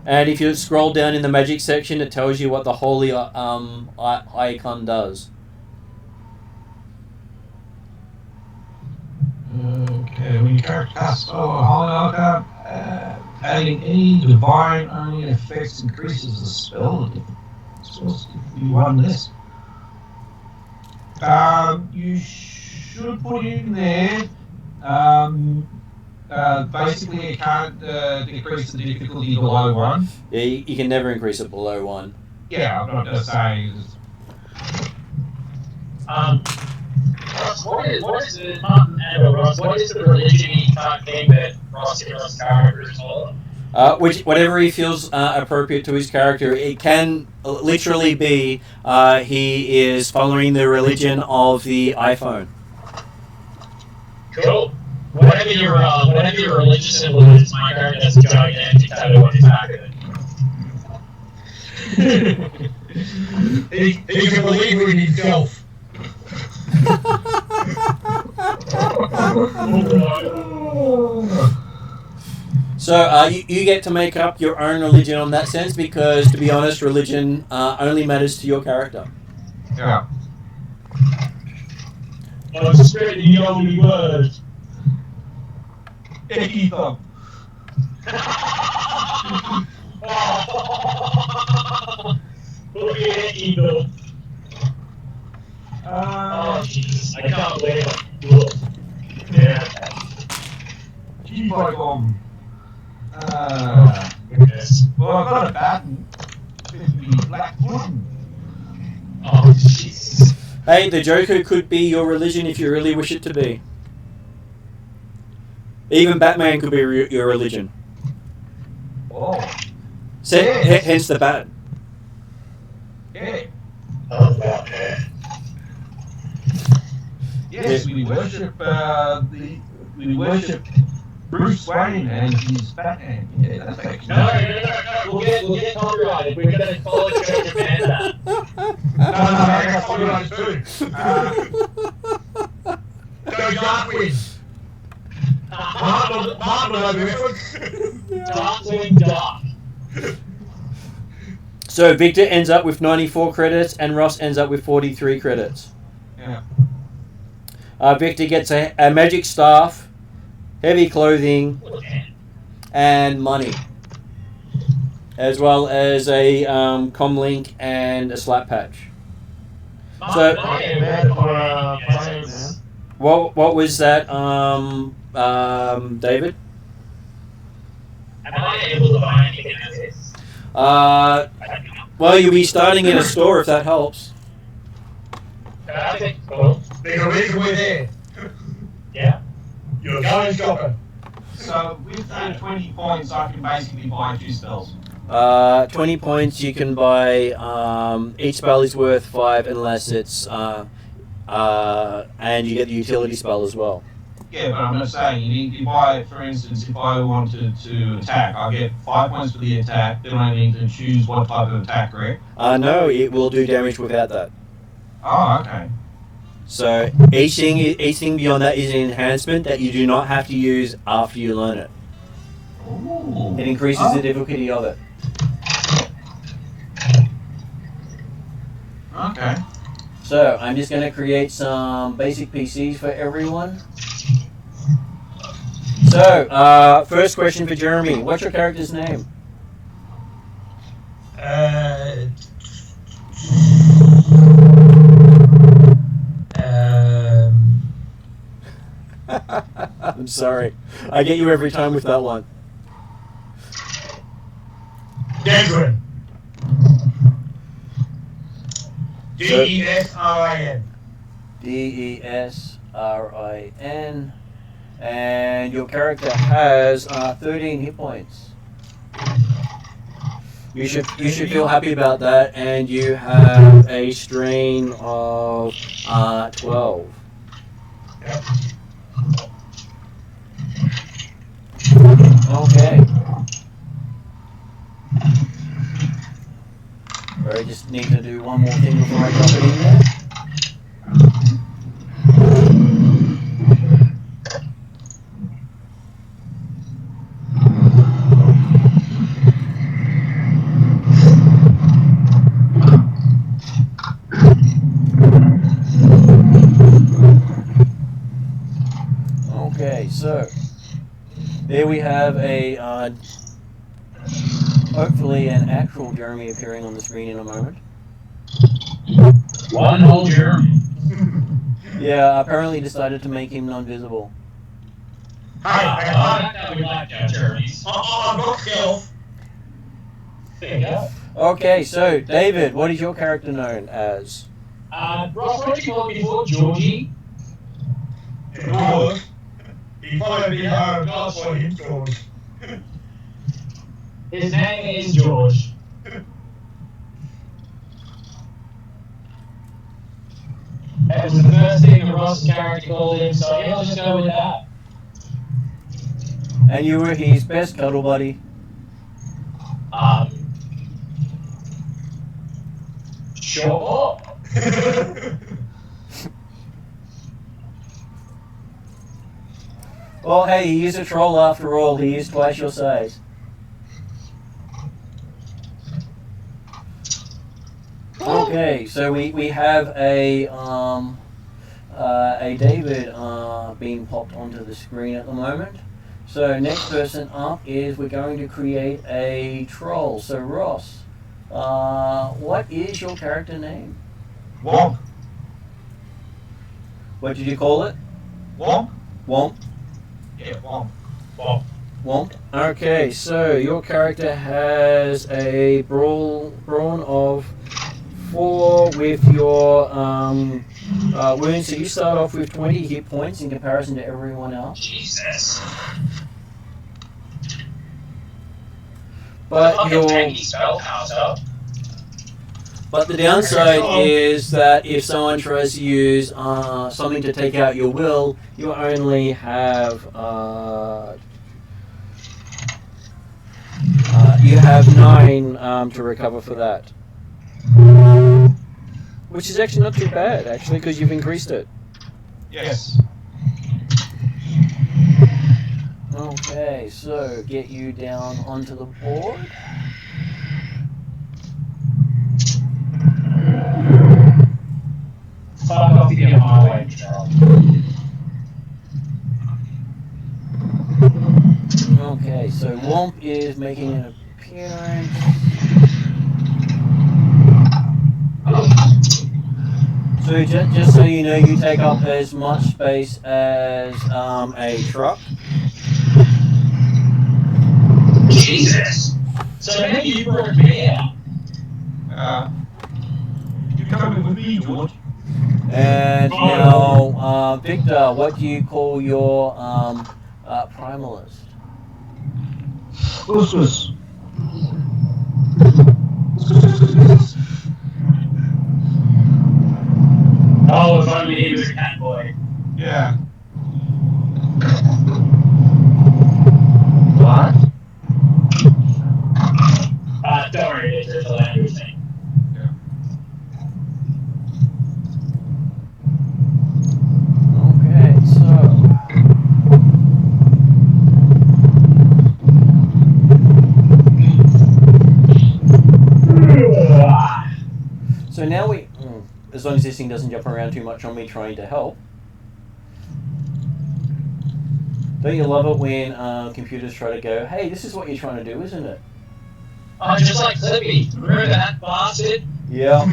And if you scroll down in the magic section, it tells you what the holy icon does. Okay, when you cast holy icon, adding any divine only effects increases the spell. It's supposed to be one less. You should put in there. Basically, it can't decrease the difficulty below 1. Yeah, you can never increase it below 1. Yeah, I'm not just saying. What is the Martin and Ross? What is the religion-y type thing that Ross character is following? Whatever he feels appropriate to his character. It can literally be he is following the religion of the iPhone. Cool. Whatever your religious symbol is, my character has a gigantic tattoo on his back of it. He's a believer in himself. So you get to make up your own religion on that sense because, to be honest, religion only matters to your character. Yeah. I'm spreading the only word. Ether. Look at Ether. Oh, Jesus. I can't believe it. Look. Yeah. Keyfoge. Goodness. Well, I've got a baton. It'd be black pudding. Oh, Jesus. Hey, the Joker could be your religion if you really wish it to be. Even Batman could be your religion. Oh. Hence the bat. Yeah. Oh, Batman. Yes, we worship we worship Bruce Wayne and his Batman. Yeah, that's actually. No. We'll get copyrighted. We're gonna follow Joker Panda. No, I got copyright too. Go Darkwing. Martin over reference. Darkwing Duck. So Victor ends up with 94 credits and Ross ends up with 43 credits. Yeah. Victor gets a magic staff, heavy clothing, and money, as well as a comlink and a slap patch. So, what was that, David? Am I able to buy anything as this? Well, you'll be starting in a store if that helps. Okay, cool. There's a reason we're there. Yeah. You're going shopping. So with 20 points, I can basically buy 2 spells. 20 points you can buy, each spell is worth 5 unless it's, and you get the utility spell as well. Yeah, but I'm just saying, you buy, for instance, if I wanted to attack, I get 5 points for the attack, then I need to choose what type of attack, correct? No, it will do damage without that. Oh, okay. So each thing beyond that is an enhancement that you do not have to use after you learn it. Ooh. It increases the difficulty of it. Okay. So I'm just going to create some basic PCs for everyone. So, first question for Jeremy. What's your character's name? I'm sorry. I get you every time with that one. Desrin. D-E-S-R-I-N. D-E-S-R-I-N. And your character has 13 hit points. You should feel happy about that, and you have a strain of 12. Yep. Okay. I just need to do one more thing before I drop it in there. Okay, so there we have a hopefully an actual Jeremy appearing on the screen in a moment. One whole Jeremy. Yeah, apparently decided to make him non-visible. Hey, We like that, Jeremy's. I'm not stealth. There you go. Okay, so David, what is your character known as? Ross, what did you call me before? Georgie? George. He followed me home, I saw him, George. His name is George. That was the first thing that Ross's character called him, so yeah, I'll just go with that. And you were his best cuddle buddy. Sure. Well, hey, he is a troll after all. He is twice your size. Okay, so we have a David being popped onto the screen at the moment. So next person up is we're going to create a troll. So Ross, what is your character name? Womp. What did you call it? Womp. Womp. Yeah, womp. Well, Womp. Okay, so your character has a brawn of 4 with your wounds. So you start off with 20 hit points in comparison to everyone else. Jesus. But your But the downside is that if someone tries to use something to take out your will, you only have you have 9 to recover for that, which is actually not too bad, actually, because you've increased it. Yes. Okay, so get you down onto the board. Fuck off to get my way, Charles. Okay, so Womp is making an appearance. So just so you know, you take up as much space as a truck. Jesus! So maybe you brought me out. You're coming with me, George. And now, Victor, what do you call your primalist? Usus. Oh, if only he was a cat boy. Yeah. What? Don't worry, it's a language thing. Yeah. Okay, so now we, as long as this thing doesn't jump around too much on me trying to help. Don't you love it when computers try to go, hey, this is what you're trying to do, isn't it? Oh, just like Clippy. Remember that bastard? Yeah.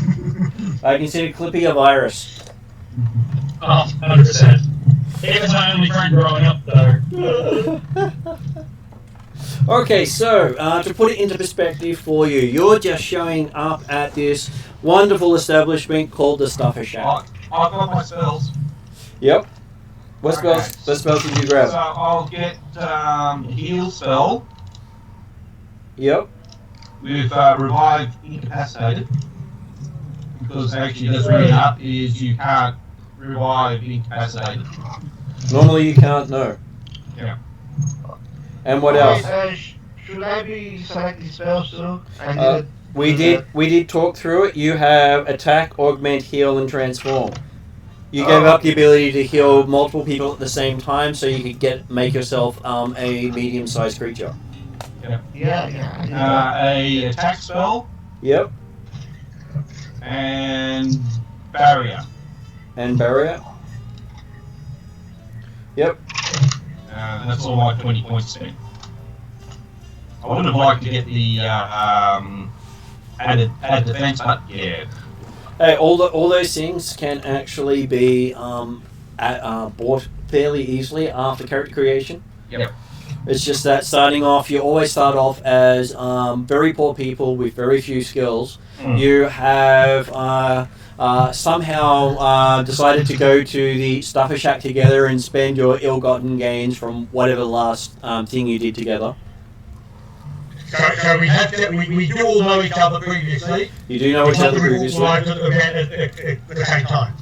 I consider Clippy a virus. Oh, 100%. He was my only friend growing up, though. Okay, so to put it into perspective for you, you're just showing up at this wonderful establishment called the Stuffer Shack. I've got my spells. Yep. What Okay. spells did you grab? So I'll get heal spell Yep. with revive incapacitated. Because actually the three up is you can't revive incapacitated. Normally you can't know. Yeah. And what else? Should I be selecting spells too? We did talk through it. You have attack, augment, heal, and transform. You gave up the ability to heal multiple people at the same time, so you could make yourself a medium-sized creature. Yeah. A attack spell Yep. and barrier. And barrier. Yep. That's all my 20 points spent. I would have liked to get the added defense, but yeah. Hey, all those things can actually be bought fairly easily after character creation. Yep. It's just that starting off, you always start off as very poor people with very few skills. You have somehow decided to go to the Stuffer Shack together and spend your ill-gotten gains from whatever last thing you did together. So we have to, we do all know each other previously. You do know each other We previously. all at the same time.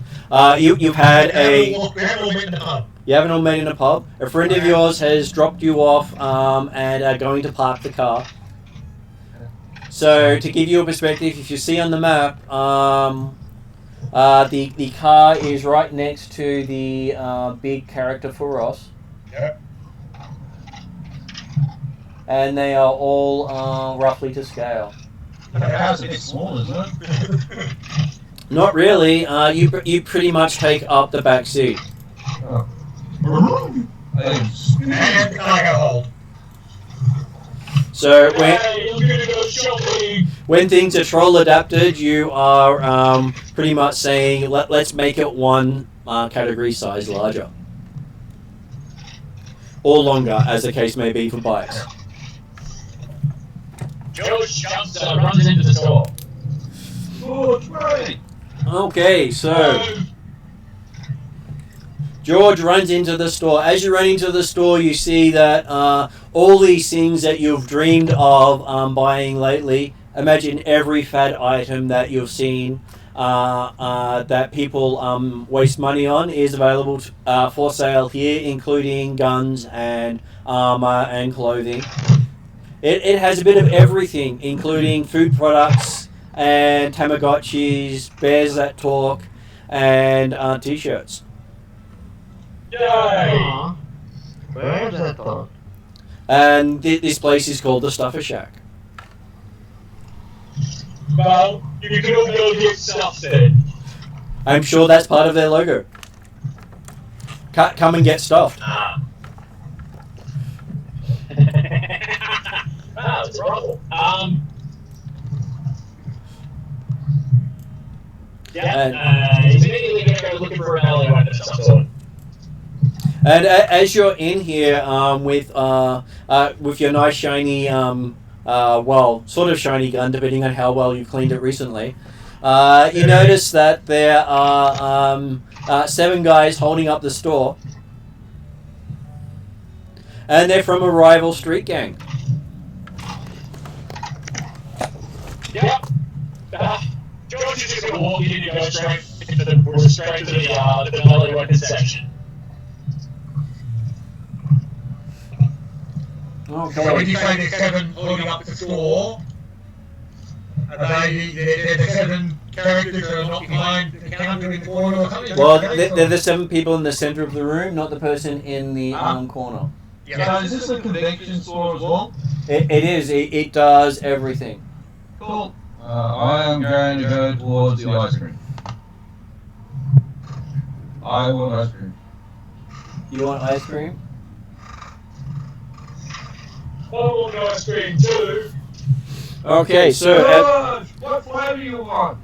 You've had We haven't all met in the pub. You haven't all met in a pub. A friend of yours has dropped you off and are going to park the car. So to give you a perspective, if you see on the map, the car is right next to the big character for Ross. Yep. And they are all roughly to scale. The car's a bit small, isn't it? Not really. You pretty much take up the back seat. Oh. And alcohol. So Hey, I'm gonna go shopping. when things are troll adapted, you are pretty much saying let's make it one category size larger or longer, as the case may be for bikes. George runs into the store. Oh, right. Okay, so George runs into the store. As you run into the store, you see that all these things that you've dreamed of buying lately, imagine every fad item that you've seen that people waste money on, is available for sale here, including guns and armor and clothing. It has a bit of everything, including food products and Tamagotchis, bears that talk, and t-shirts. Yay! Aw. Where's that thought? And this place is called the Stuffer Shack. Well, you can all go get stuff then. I'm sure that's part of their logo. Come and get stuffed. Wow, it's a brothel. He's immediately going to go looking for a melee weapon of some sort. And as you're in here with your nice shiny, sort of shiny gun, depending on how well you cleaned it recently, you notice that there are 7 guys holding up the store, and they're from a rival street gang. Yep. George is just going to walk in and go straight to the melee weapon section. So when you say there's 7 holding up the store, are they're the 7 characters that are not behind the counter in the corner or something? Well, they're the 7 people in the center of the room, not the person in the corner. Yeah. So is this a convention store as well? It is. It does everything. Cool. I am going to go towards the ice cream. I want ice cream. You want ice cream? I want ice cream too. Okay, so George, what flavor do you want?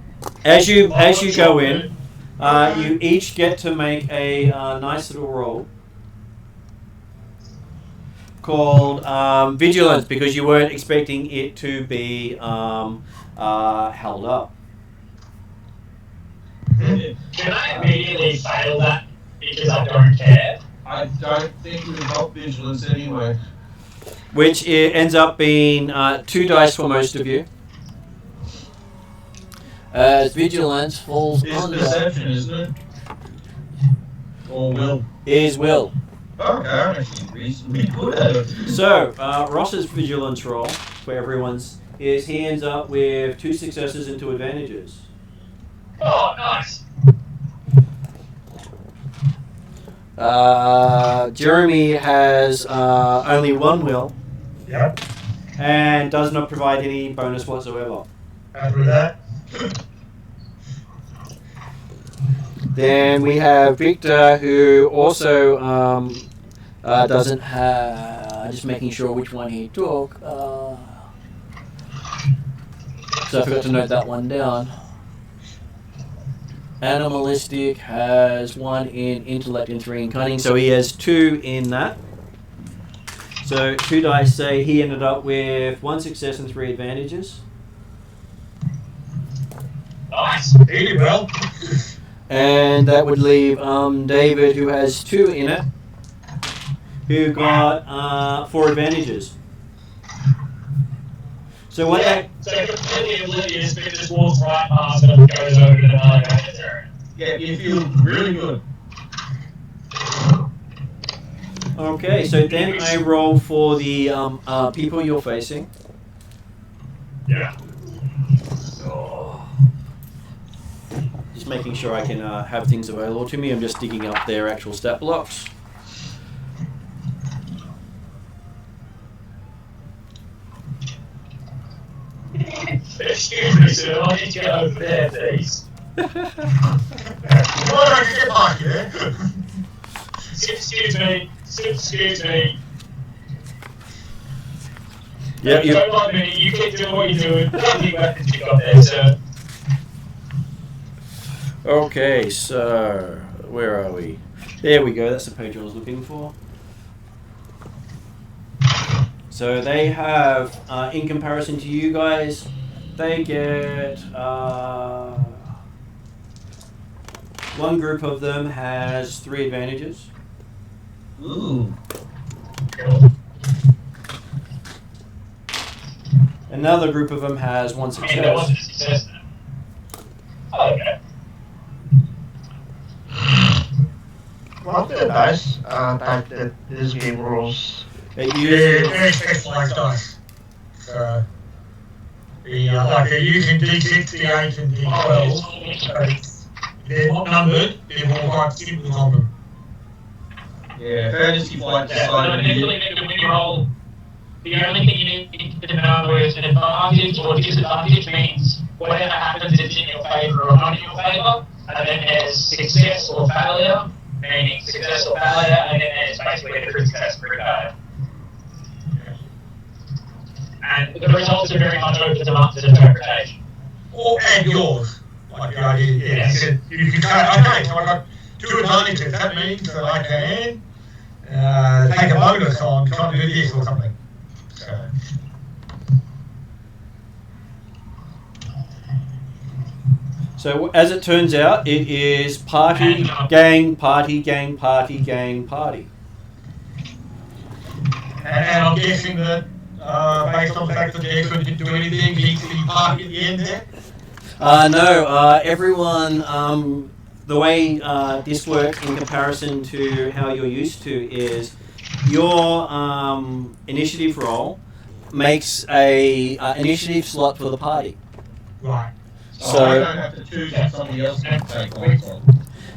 as you go in, you each get to make a nice little roll called vigilance, because you weren't expecting it to be held up. Can I immediately fail that because I don't care? I don't think it would help vigilance anyway. Which ends up being 2 dice for most of you. As vigilance falls It's under perception, isn't it? Or will? is will. Okay, I'm actually reasonably good at it. So Ross's vigilance roll for everyone's is he ends up with 2 successes and 2 advantages. Oh, nice. Jeremy has only 1 will Yep. and does not provide any bonus whatsoever. Happy with that? Then we have Victor, who also doesn't have. Just making sure which one he took. So I forgot to note that one down. Animalistic has 1 in intellect and 3 in cunning, so he has 2 in that. So 2 dice say he ended up with 1 success and 3 advantages. Nice. He did well. And that would leave David, who has 2 in it, who got 4 advantages. So what that So completely oblivious, but just walks right past it and goes over to the melee weapons area. Yeah, you feel really good. Okay, so then I roll for the people you're facing. Yeah. Just making sure I can have things available to me. I'm just digging up their actual stat blocks. Excuse me, sir. I need to get over there, please. Why don't you get back here? Excuse me. Excuse me. Yeah, you. Don't mind me. You keep doing what you're doing. How many weapons you got there, sir? Okay, so where are we? There we go. That's the page I was looking for. So they have, in comparison to you guys, they get one group of them has 3 advantages. Ooh. Another group of them has 1 success. Oh, okay. What's the dice type that this game rolls? It Yeah, uses, very specialized dice. So, they're using D6, D8, and D12. So they're not numbered, they're all quite simple on them. Yeah, fantasy flight Yeah, so initially, when you roll, the only thing you need to know is an advantage or disadvantage means whatever happens is in your favour or not in your favour, and then there's success or failure, meaning success or failure, and then there's basically a crit success, crit failure. And the results are very much open to Mark's interpretation. Or and yours. Like the idea, yeah. Yes. You can go, okay, so I've got 2 advantages. That means that I can take a bonus on trying to do this or something. so as it turns out, it is party, gang, party, gang, party, gang, party. And I'm guessing that based on the fact that the X didn't do anything, he's the party at the end there. No, everyone, the way this works in comparison to how you're used to is your initiative roll makes a initiative slot for the party. Right. So I don't have to choose if somebody else can take one from.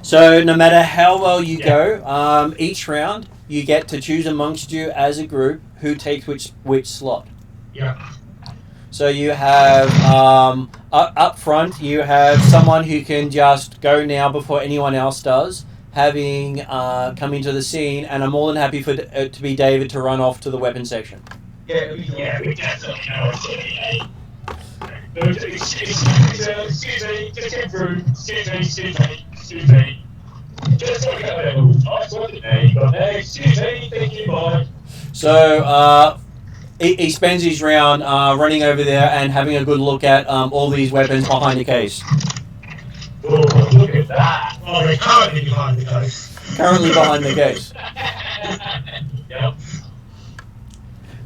So no matter how well you go, each round you get to choose amongst you as a group who takes which slot. Yeah. So you have up front you have someone who can just go now before anyone else does, having come into the scene, and I'm more than happy for it to be David to run off to the weapon section. Yeah, Yeah, we definitely know it's going to be excuse me, just get through. Excuse me. Just look at it. Nice work today. You got there. Excuse me, thank you, bye. So he spends his round running over there and having a good look at all these weapons behind the case. Oh, look at that. Well, they're currently behind the case. Currently behind the case. Yep.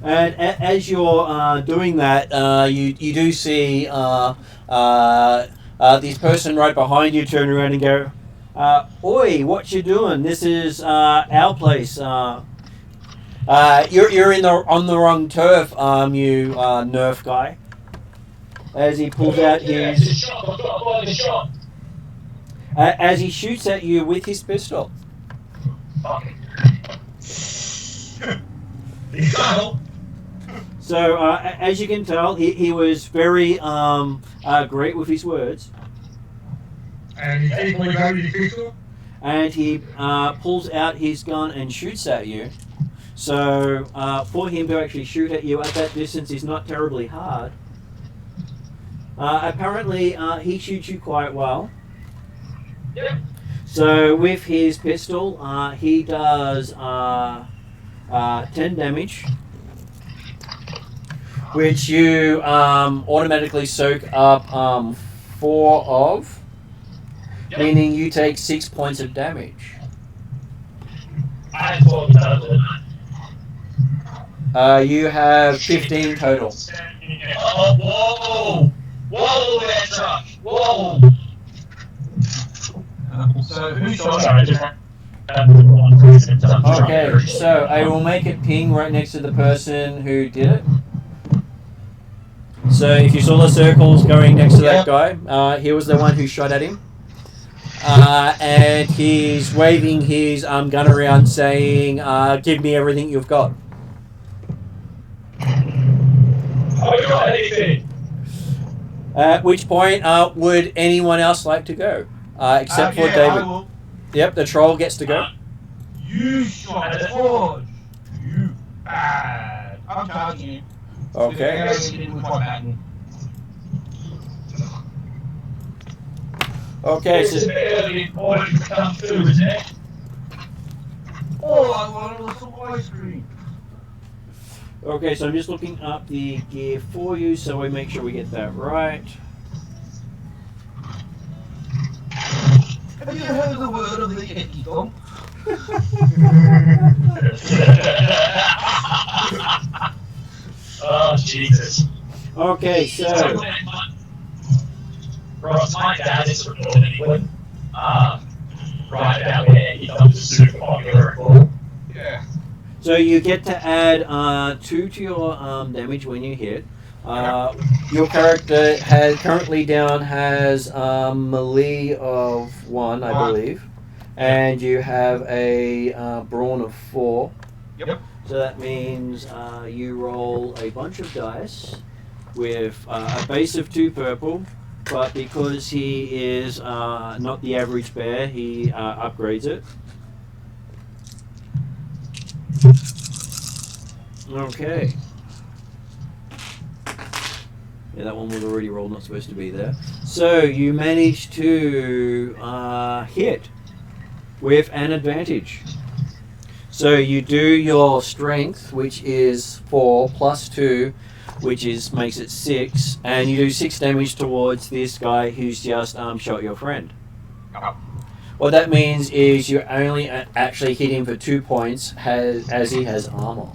And as you're doing that, you do see this person right behind you turn around and go, "Oi, what you doing? This is our place. You're on the wrong turf, you nerf guy." As he pulls out his, as he shoots at you with his pistol. So, as you can tell, he was very great with his words. And he's equally great with his pistol. And he pulls out his gun and shoots at you. So, for him to actually shoot at you at that distance is not terribly hard. Apparently, he shoots you quite well. Yep. So, with his pistol, he does 10 damage. Which you automatically soak up 4 of, meaning you take 6 points of damage. I had 12 total. You have 15 total. Oh, whoa! Whoa, that truck! Whoa! So who shot Sorry, him? just Okay, so I will make it ping right next to the person who did it. So if you saw the circles going next to that guy, he was the one who shot at him. And he's waving his gun around saying, give me everything you've got. I got anything. At which point, would anyone else like to go? Except for I David. will. Yep, the troll gets to go. You shot at Forge. You bad. I'm charging you. Okay. With my pattern. Okay, It's a so bit early in order to come through, isn't it? All I wanted was some ice cream. okay, so I'm just looking up the gear for you, so we make sure we get that right. Have you heard the word of the Keyfoge? Oh, Jesus. Okay, so Ross, my dad is from Northern England. Right about there, he becomes a super popular recall. Yeah. so you get to add 2 to your damage when you hit. Your character currently has melee of 1, I believe, and you have a brawn of 4. Yep. So that means you roll a bunch of dice with a base of 2 purple, but because he is not the average bear, he upgrades it. Okay. Yeah, that one was already rolled, not supposed to be there. So you managed to hit with an advantage. So you do your strength, which is 4 plus 2, which makes it 6, and you do 6 damage towards this guy who's just shot your friend. Oh. What that means is you only actually hit him for 2 points as he has armor.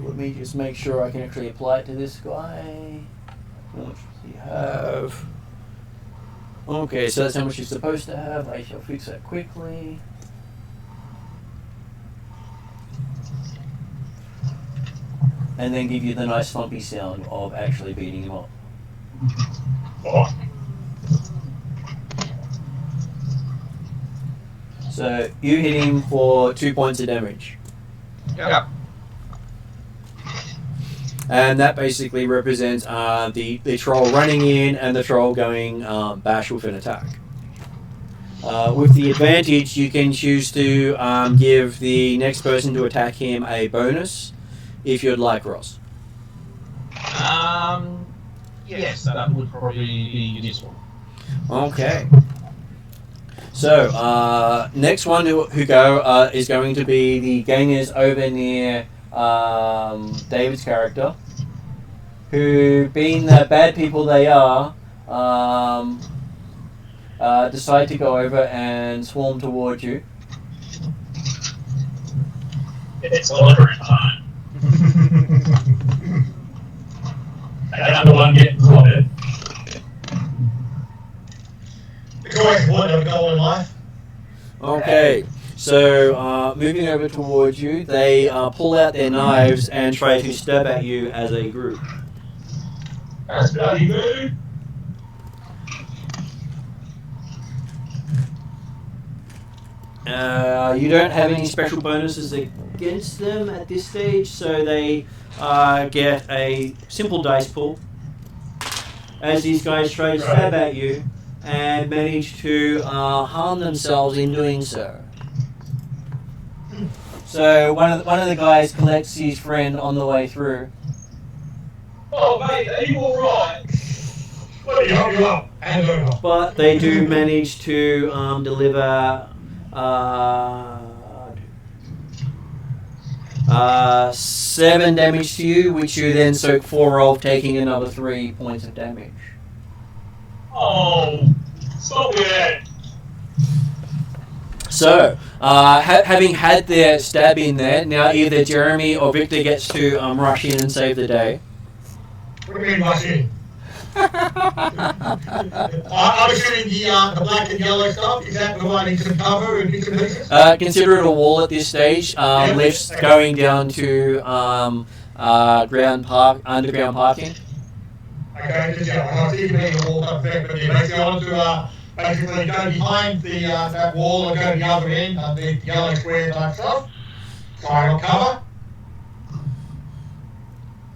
Let me just make sure I can actually apply it to this guy. How much does he have? Okay, so that's how much you're supposed to have. I shall fix that quickly. And then give you the nice thumpy sound of actually beating him up. Oh. So you hit him for 2 points of damage. Yep. And that basically represents the troll running in and the troll going bash with an attack. With the advantage, you can choose to give the next person to attack him a bonus, if you'd like, Ross. Yes, that would probably be useful. Okay. So, next one who go is going to be the gangers over near David's character, who, being the bad people they are, decide to go over and swarm towards you. It's lottery time. I'm the one getting clobbered. The correct point of a goal in life. Okay, so moving over towards you, they pull out their knives and try to stab at you as a group. That's bloody rude. You don't have any special bonuses against them at this stage, so they get a simple dice pool as these guys try to stab at you and manage to harm themselves in doing so. So one of the guys collects his friend on the way through. Oh, mate, are you alright? Let me help you up. Hand over. But they do manage to deliver 7 damage to you, which you then soak 4 of, taking another 3 points of damage. Oh, stop it. So, having had their stab in there, now either Jeremy or Victor gets to rush in and save the day. What do you mean, rush in? I'm assuming the black and yellow stuff, is that providing some cover and bits and pieces? Consider it a wall at this stage. Lifts going down to underground parking. Okay, just yeah, I was even making a wall type of thing, but yeah, basically I want to basically go behind the that wall and go to the other end, the yellow square type stuff. So I got cover.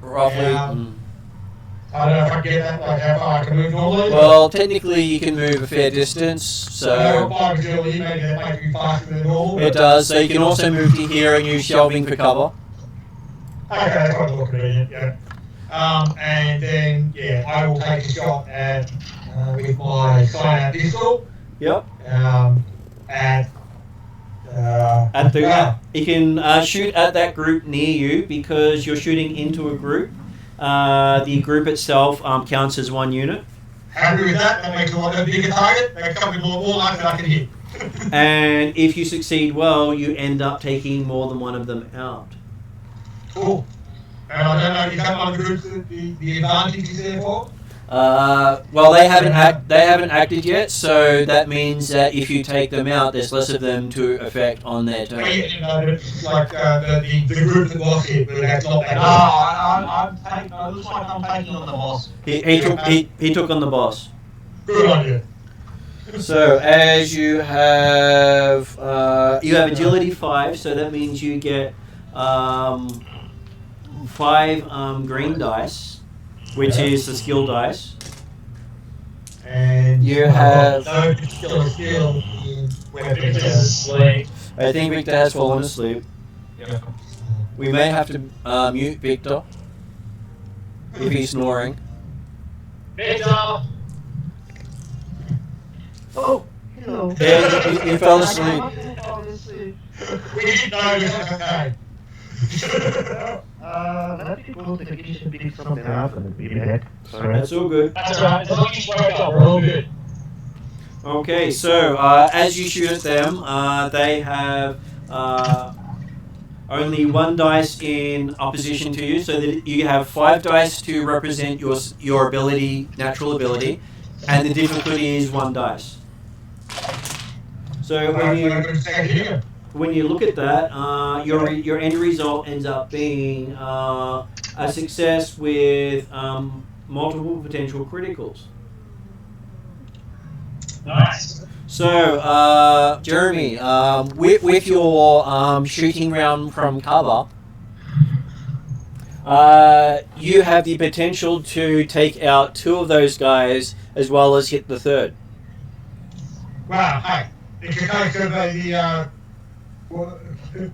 Roughly. I don't know if I can get that, like how far I can move normally. Well, technically you can move a fair distance, so maybe that makes me faster than normal. it does. So you can also move to here and use shelving for cover. Okay, that's quite more convenient, yeah. And then, yeah, I will take a shot at, with my sign-out pistol. Yep. At You can shoot at that group near you because you're shooting into a group. The group itself counts as one unit. Happy with that. That makes a bigger target. They come with more life that I can hit. And if you succeed well, you end up taking more than one of them out. Cool. And I don't know, is that one of the groups the advantage is there for? Well, they haven't acted yet, so that means that if you take them out, there's less of them to affect on their turn. Like the group that was here, but that's not that. I'm looks like I'm taking on the boss. He took on the boss. Good on you. So as you have agility 5, so that means you get 5 green dice, which is the skill dice. And you have no particular skill in weapons. Asleep. I think Victor has fallen asleep. Yeah. We may have to mute Victor if he's snoring. Victor! Oh, hello. Yeah, you fell asleep. We didn't know this was okay. Let me go to the kitchen, pick something up, and be back. Sorry. That's all good. That's alright, as long as you work out, we're all good. Okay, so as you shoot at them, they have only 1 dice in opposition to you, so that you have 5 dice to represent your ability, natural ability, and the difficulty is 1 dice. So when you look at that, your end result ends up being a success with multiple potential criticals. Nice. So, Jeremy, with your shooting round from cover, you have the potential to take out 2 of those guys as well as hit the 3rd. Wow, hey, it's a case of the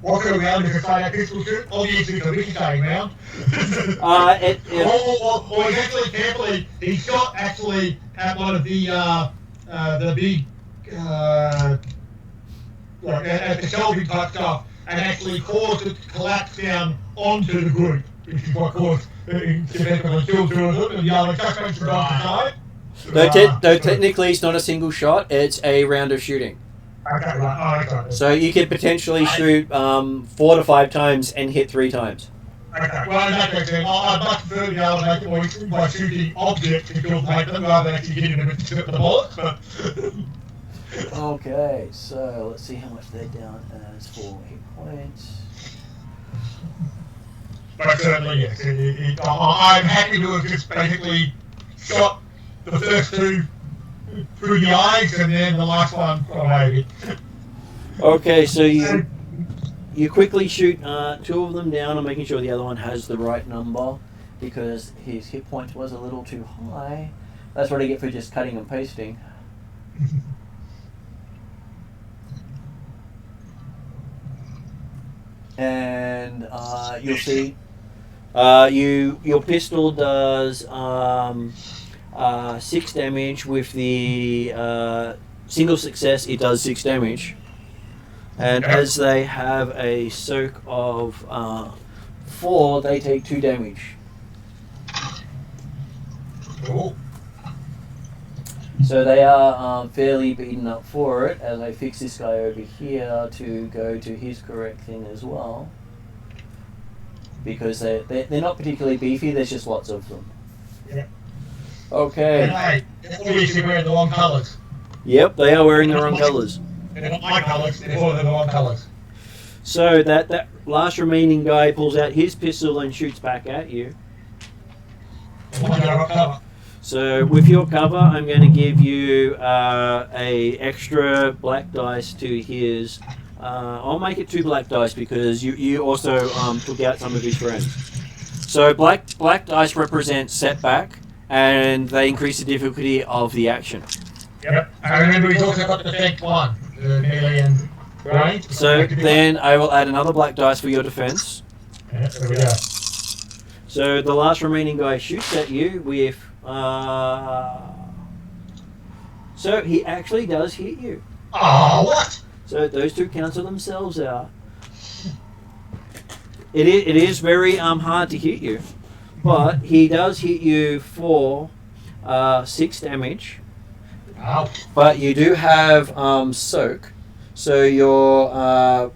walking around with a fire pistol shoot. Obviously, it's a ricocheting round. Or he's actually carefully, he shot actually at one of the big, at the shelving type stuff, and actually caused it to collapse down onto the group, which is what caused significantly killed 2 of them, and the other just went to the side. Though technically it's not a single shot, it's a round of shooting. Okay, right. Oh, okay. So you could potentially shoot 4 to 5 times and hit 3 times. Okay, well, in that case, I'd much prefer to be able to make it by shooting objects to kill them rather than actually hitting them with the bullets, but... Okay, so let's see how much they're down as for hit points. But certainly, yes. I'm happy to have just basically shot the first 2 through the eyes, and then the last one away. Okay, so you quickly shoot 2 of them down and making sure the other one has the right number because his hit points was a little too high. That's what I get for just cutting and pasting. And you'll see your pistol does 6 damage. With the single success, it does 6 damage. And as they have a soak of 4, they take 2 damage. Cool. So they are fairly beaten up for it, as I fix this guy over here to go to his correct thing as well. Because they're not particularly beefy, there's just lots of them. Yeah. Okay. Anyway, they're obviously wearing the wrong colours. Yep, they are wearing the wrong colours. They're not my colours, they're all the wrong colours. So that last remaining guy pulls out his pistol and shoots back at you. So with your cover, I'm going to give you a extra black dice to his. I'll make it 2 black dice because you also took out some of his friends. So black dice represent setback, and they increase the difficulty of the action. Yep. I remember he's also got the defense 1, the melee and range. So then I will add another black dice for your defense. Yeah, there we go. So the last remaining guy shoots at you with. So he actually does hit you. Oh, what? So those 2 cancel themselves out. It is very hard to hit you, but he does hit you for 6 damage. Ow. But you do have soak, so your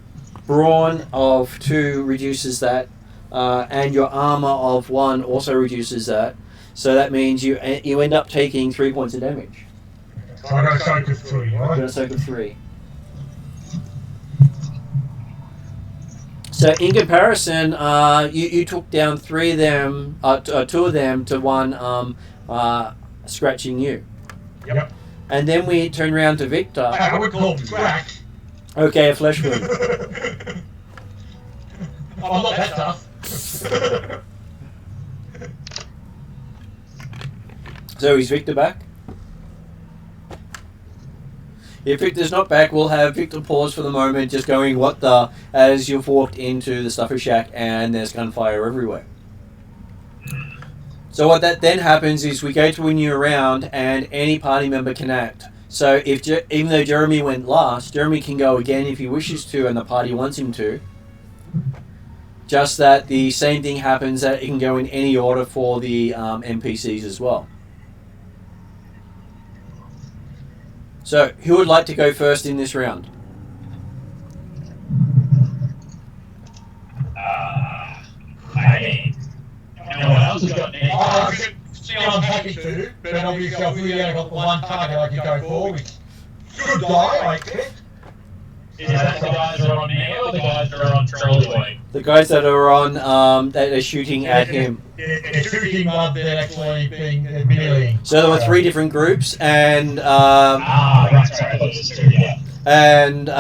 brawn of 2 reduces that, and your armor of 1 also reduces that. So that means you end up taking 3 points of damage. So I'm going to soak with 3, You're right? going to soak with 3. So in comparison, you took down 3 of them, 2 of them to 1 scratching you. Yep. And then we turn around to Victor. I would call them crack. Okay, a flesh wound. I'm not that tough. So is Victor back? If Victor's not back, we'll have Victor pause for the moment, just going, what the, as you've walked into the Stuffer Shack and there's gunfire everywhere. So what that then happens is we go to a new round and any party member can act. So if even though Jeremy went last, Jeremy can go again if he wishes to and the party wants him to. Just that the same thing happens, that it can go in any order for the NPCs as well. So, who would like to go first in this round? I mean, no one else has got any. I'm happy to, but obviously I've really only got the one target I can go for, which should die, I expect. Is that the guys that are on me or the guys that are on Trolley? The guys that are on, that are shooting at him. They're shooting rather than actually being meleeing. So there were 3 different groups, and Right. and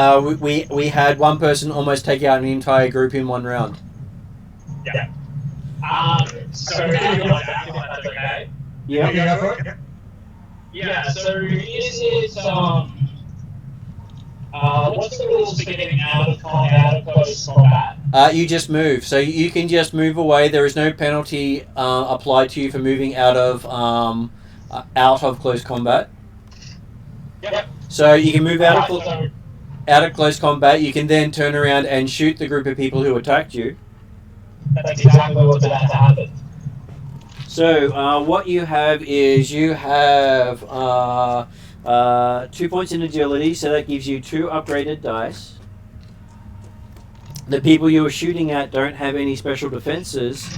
we had one person almost take out an entire group in 1 round. Yeah. So that's okay. Yeah. You go for it? Yeah. So is it what's the rules for getting out of close combat? You just move, so you can just move away. There is no penalty applied to you for moving out of close combat. Yep. So you can move out of close combat. You can then turn around and shoot the group of people who attacked you. That's exactly what's about to happen. So what you have is you have 2 points in agility, so that gives you 2 upgraded dice. The people you were shooting at don't have any special defenses,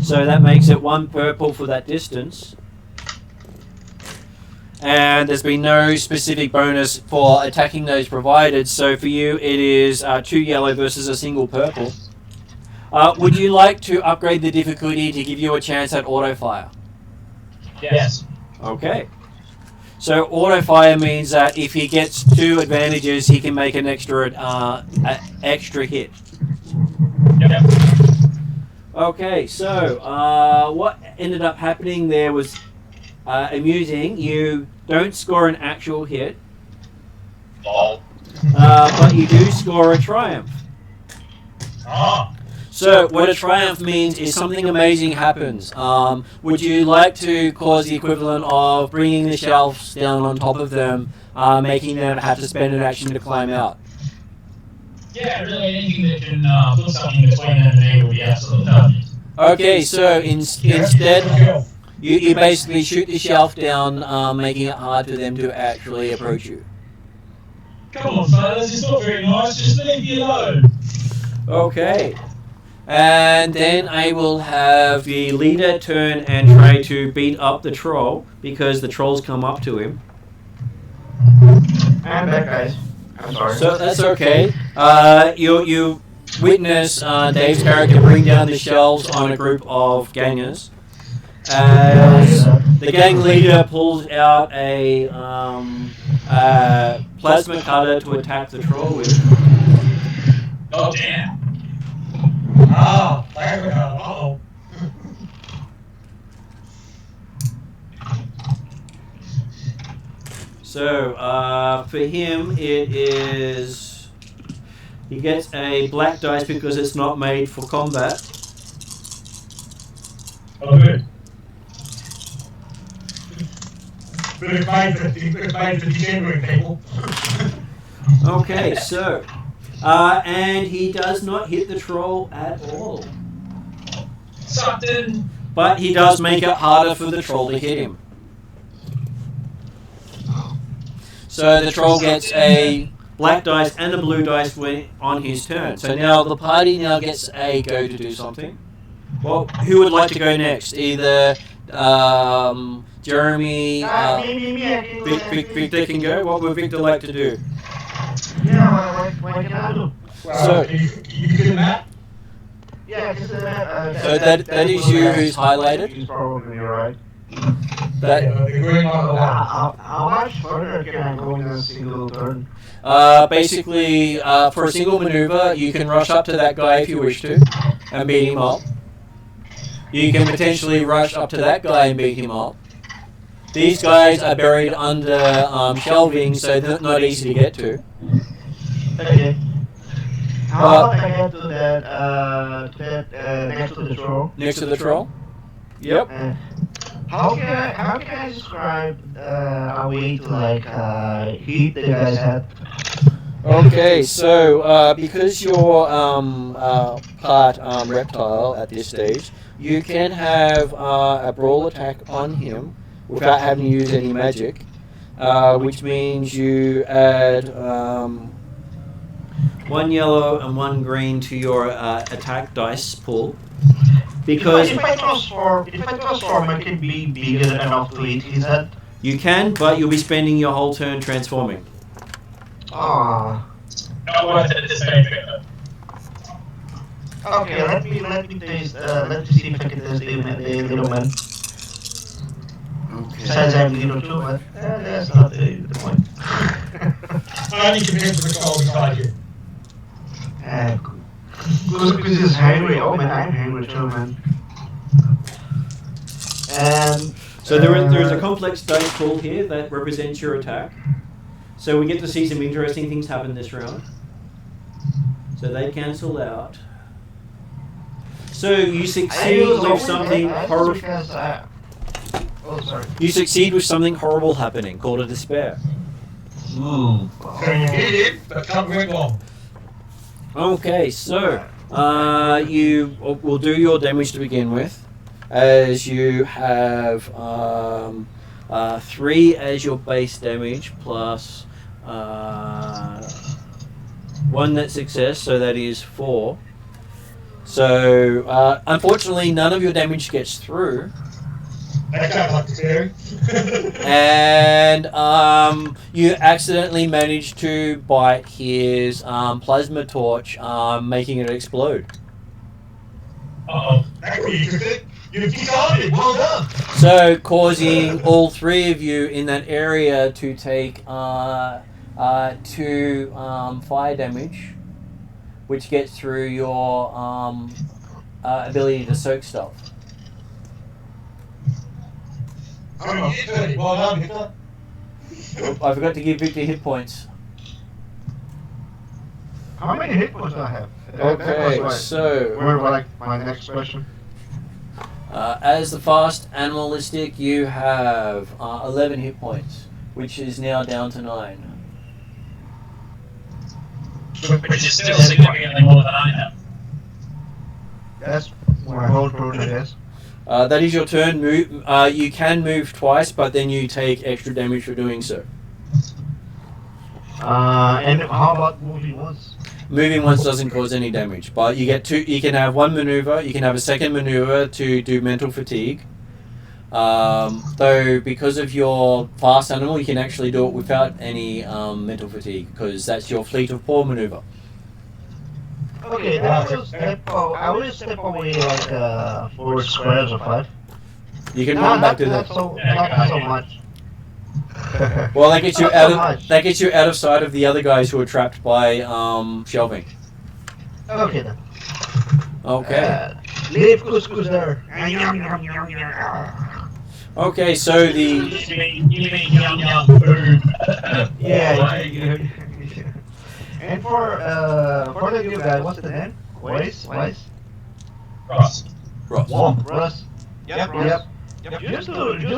so that makes it 1 purple for that distance. And there's been no specific bonus for attacking those provided, so for you it is 2 yellow versus a single purple. Would you like to upgrade the difficulty to give you a chance at auto fire? Yes. Okay. So auto fire means that if he gets 2 advantages, he can make an extra hit. Yep. Okay, so what ended up happening there was amusing. You don't score an actual hit, but you do score a triumph. Ah. So what a triumph means is something amazing happens. Would you like to cause the equivalent of bringing the shelves down on top of them, making them have to spend an action to climb out? Yeah, really anything that can put something between them and me would be absolutely perfect. Okay, so instead, you basically shoot the shelf down, making it hard for them to actually approach you. Come on, fellas, it's not very nice, just leave me alone. Okay. And then I will have the leader turn and try to beat up the troll because the trolls come up to him. I'm back, guys. I'm sorry. So that's okay. You witness Dave's character bring down the shelves on a group of gangers. As the gang leader pulls out a plasma cutter to attack the troll with. Oh, damn. Oh, uh-oh. So for him, it is he gets a black dice because it's not made for combat. Oh, good. But it's made for degenerating people. Okay, so and he does not hit the troll at all. Something. But he does make it harder for the troll to hit him. So the troll gets a black dice and a blue dice on his turn. So now the party now gets a go to do something. Well, who would like to go next? Either Jeremy, Victor can go. What would Victor like to do? Yeah, what can I do? Well, So- you can do that. Yeah, just So that is you who's highlighted. He's probably right. That The green one. How much further can I go in a single turn? basically for a single maneuver, you can rush up to that guy if you wish to, and beat him up. You can potentially rush up to that guy and beat him up. These guys are buried under shelving, so they're not easy to get to. Okay. How about I get to that next to the troll? Next to the troll? Yep. How can I describe a way to like hit the guy's head? Okay, so because you're part reptile at this stage, you can have a brawl attack on him without having to use any magic, which means you add 1 yellow and 1 green to your attack dice pool. Because if I transform, I can be bigger enough to hit his head. you can, but you'll be spending your whole turn transforming. Ah. Not worth it at this stage. Okay, let me taste. Let me see if I can taste the little man. Okay. Besides, I'm little too, but that's not the point. Only compared to the cold inside you. Because he's hungry. Oh man, I'm hungry too, man. And So there's a complex dice pool here that represents your attack. So we get to see some interesting things happen this round. So they cancel out. So you succeed with something horrible. Oh, sorry. You succeed with something horrible happening, called a despair. So you hit it, but something went wrong. Okay, so you will do your damage to begin with, as you have 3 as your base damage plus 1 that's success, so that is 4. So unfortunately, none of your damage gets through. That sounds like scary. And you accidentally manage to bite his plasma torch, making it explode. Uh-oh. That could be interesting. You've decided. Well done. So causing all 3 of you in that area to take 2 fire damage, which gets through your ability to soak stuff. So you did it. Well done, Victor. I forgot to give Victor hit points. How many hit points do I have? Okay, so Where like my next question? as the fast animalistic, you have 11 hit points, which is now down to 9. Which is still significantly more than I have. That's my whole turn, I guess. That is your turn. Move. You can move twice, but then you take extra damage for doing so. And how about moving once? moving once doesn't cause any damage, but you get two. You can have one maneuver. You can have a second maneuver to do mental fatigue. Though because of your fast animal, you can actually do it without any mental fatigue because that's your fleet of paw maneuver. Okay, then I will step away like 4 squares or 5. You can run back to not the. not so much. Well, that gets you Not out so of much. that gets you out of sight of the other guys who are trapped by shelving. Okay then. Okay. Leave couscous there. Okay, so the You mean yum yum food? Yeah. And for the new guy, what's the name? Wise? Ross. Ross. Russ? Yep. Yep. Just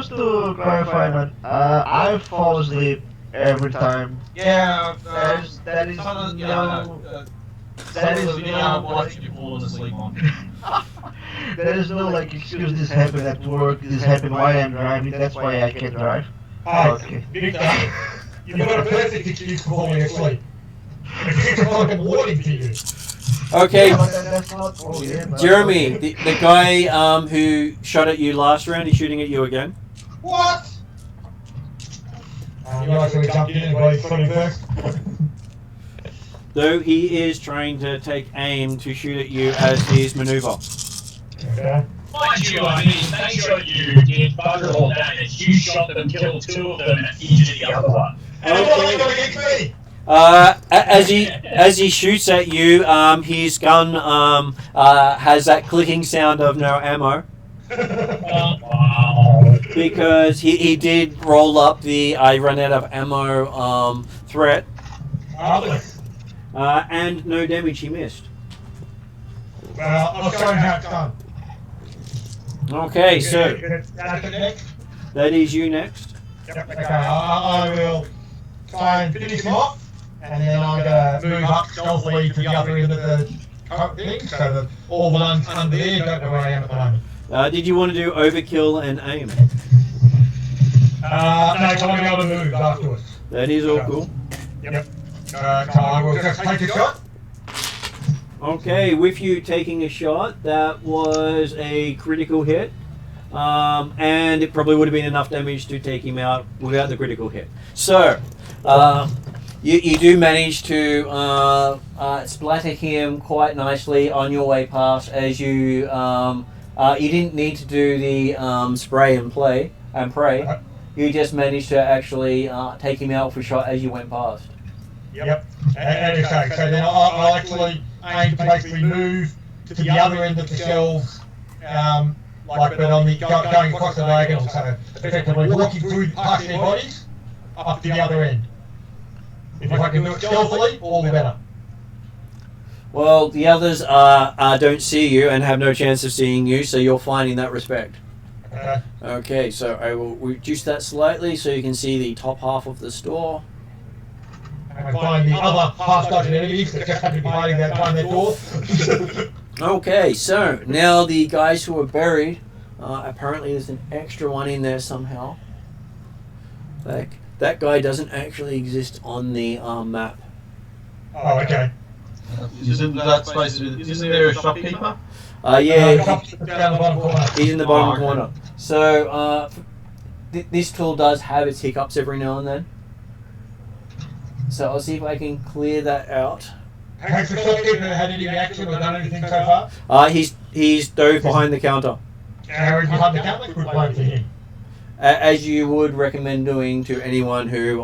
to clarify that, I fall asleep every time. Yeah. That is Some of the, no. that is what you fall asleep on. There is no like excuse. This happened at work. This happened while I'm driving. That's why I can't drive. Hey, Okay. Victor, you've got a perfect excuse for falling asleep. It's 6 o'clock in the morning to you. Okay, Yeah, but that's not for me, but Jeremy, okay. the guy who shot at you last round, he's shooting at you again. What? You actually jumped in and got his 21st. Though he is trying to take aim to shoot at you as his maneuver. Okay. Mind you, I mean, they shot you, did bugger all damage. You shot them, killed 2 of them, and injured the other one. And what are they going to get me? As he shoots at you, his gun has that clicking sound of no ammo Wow. because he did roll up the I run out of ammo threat, Marvelous. and no damage. He missed. Well, I'll show him how it's done. Okay, so That's it next. that is you next. Yep, okay, I will try and finish him off, and then I'm going to move up stealthily to the other end of the thing, so that all the ones under there don't know where I am at the moment. Did you want to do overkill and aim? No, I want to be able to move afterwards. That is all cool. Yep. So I will just take a shot. Okay, with you taking a shot, that was a critical hit. And it probably would have been enough damage to take him out without the critical hit. So, you do manage to splatter him quite nicely on your way past as you didn't need to do the spray and pray. You just managed to actually take him out for a shot as you went past. Yep. And okay, so then I'll actually aim to basically move to the other end of the shelves, like but on the going across the diagonal, so effectively walking through past their bodies up to the other end. If I can do it stealthily, all the better. Well, the others don't see you and have no chance of seeing you, so you're fine in that respect. Okay. Okay, so I will reduce that slightly so you can see the top half of the store. And find the other half-dozen enemies that just happen to be hiding behind that door. Okay, so now the guys who are buried, apparently there's an extra one in there somehow. Like, that guy doesn't actually exist on the map. Oh, okay. Isn't that space? Isn't there a shopkeeper? Yeah, Down the bottom corner. he's in the bottom okay. corner. So, this tool does have its hiccups every now and then. So I'll see if I can clear that out. Has the shopkeeper had any reaction or done anything so far? He's dove behind the counter, Aaron behind the counter, good play for him. as you would recommend doing to anyone who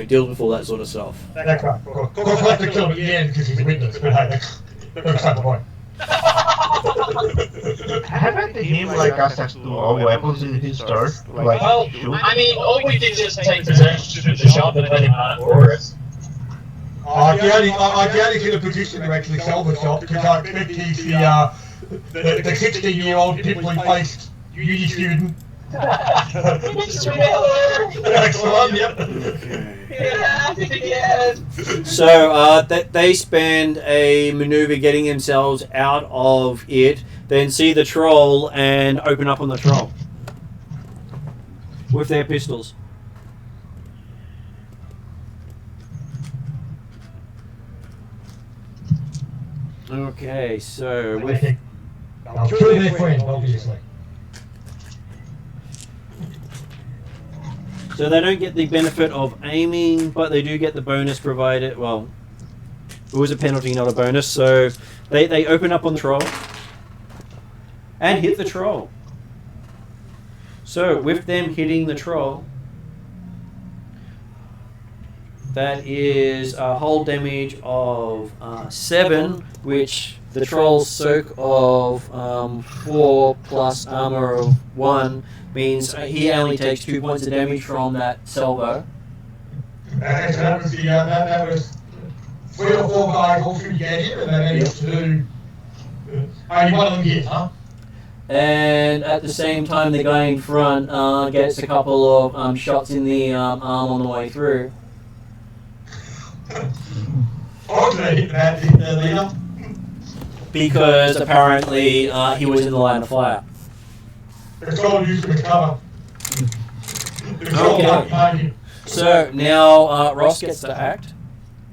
deals with all that sort of stuff. That's right. Of course, we'll have to kill him at the end because he's a witness, but hey, that's beside the point. Haven't him like access to all weapons in his store? Like, Well, shoot? I mean, all we did was take possession of the shop and let him out for us. I doubt he's in a position to actually sell the shop because I expect he's the 16-year-old pimply-faced uni student. Excellent, yep. Yeah, I did it again. So they spend a maneuver getting themselves out of it, then see the troll and open up on the troll with their pistols. Okay, so I with think they'll kill their friend, obviously. so they don't get the benefit of aiming, but they do get the bonus provided. Well, it was a penalty, not a bonus. So they open up on the troll and hit the troll. So with them hitting the troll, that is a hull damage of 7, which the troll's soak of 4 plus armor of 1 means he only takes 2 points of damage from that salvo. That was that was 3 or 4 guys all through get here, and then it's 2. Only one of them hit, huh? And at the same time, the guy in front gets a couple of shots in the arm on the way through. Hit the leader. Because apparently he was in the line of fire. The troll used him as cover. The troll behind him. So now Ross gets to act.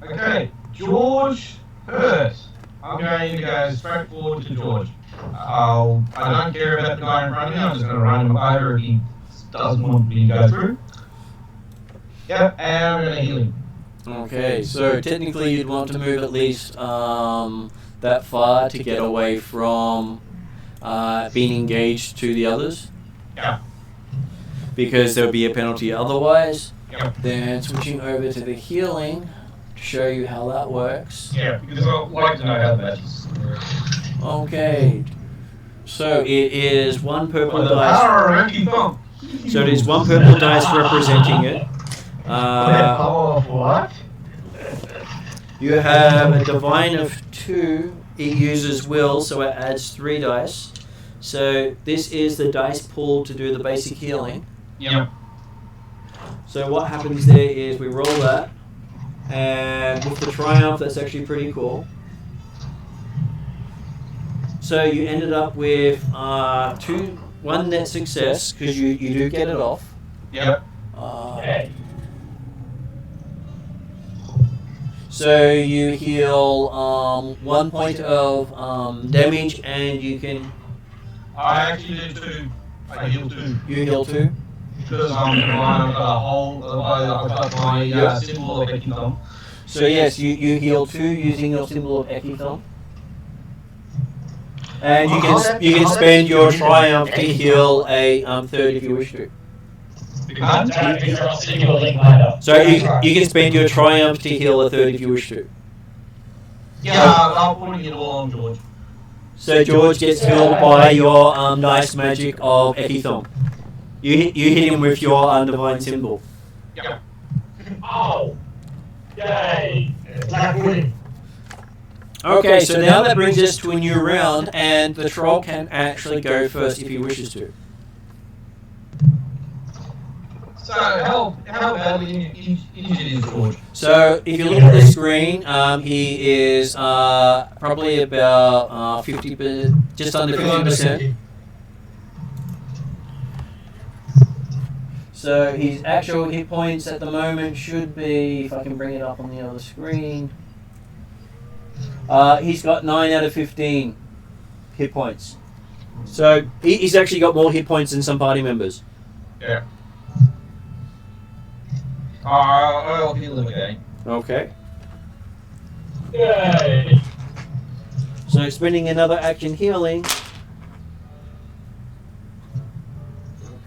Okay, George hurt. I'm going to go straight forward to George. I don't care about the guy in front of me. I'm just going to run him over if he doesn't want me to go through. Yep, and I'm going to heal him. Okay, so technically you'd want to move at least that far to get away from being engaged to the others. Yeah. Because there would be a penalty otherwise. Yep. Then switching over to the healing to show you how that works. Yeah, because I'd like to know how that is. Okay. So it is 1 purple dice. So it is 1 purple dice representing it. What? You have a divine of 2. It uses will, so it adds 3 dice. So this is the dice pool to do the basic healing. Yep. So what happens there is we roll that, and with the triumph, that's actually pretty cool. So you ended up with 1 net success because you do get it off. Yep. So you heal 1 point of damage, and you can. I actually do 2. I heal 2. You heal 2. Because I'm a whole. I've got my symbol of Ekithon. So yes, you heal 2 using your symbol of Ekithon. And you can spend your triumph to heal a 3rd if you wish to. So you can spend your triumph to heal a 3rd if you wish to. Yeah, I'm putting it all on George. So George gets healed by your dice magic of Ekithon. You hit him with your divine symbol. Yeah. Oh! Yay! Black pudding. Okay, so now that brings us to a new round, and the troll can actually go first if he wishes to. So how badly injured is George? So if you look at the screen, he is probably about 50%, just under 50%. So his actual hit points at the moment should be, if I can bring it up on the other screen, he's got 9 out of 15 hit points. So he's actually got more hit points than some party members. Yeah. I'll heal him again. Okay. Yay! So spending another action healing.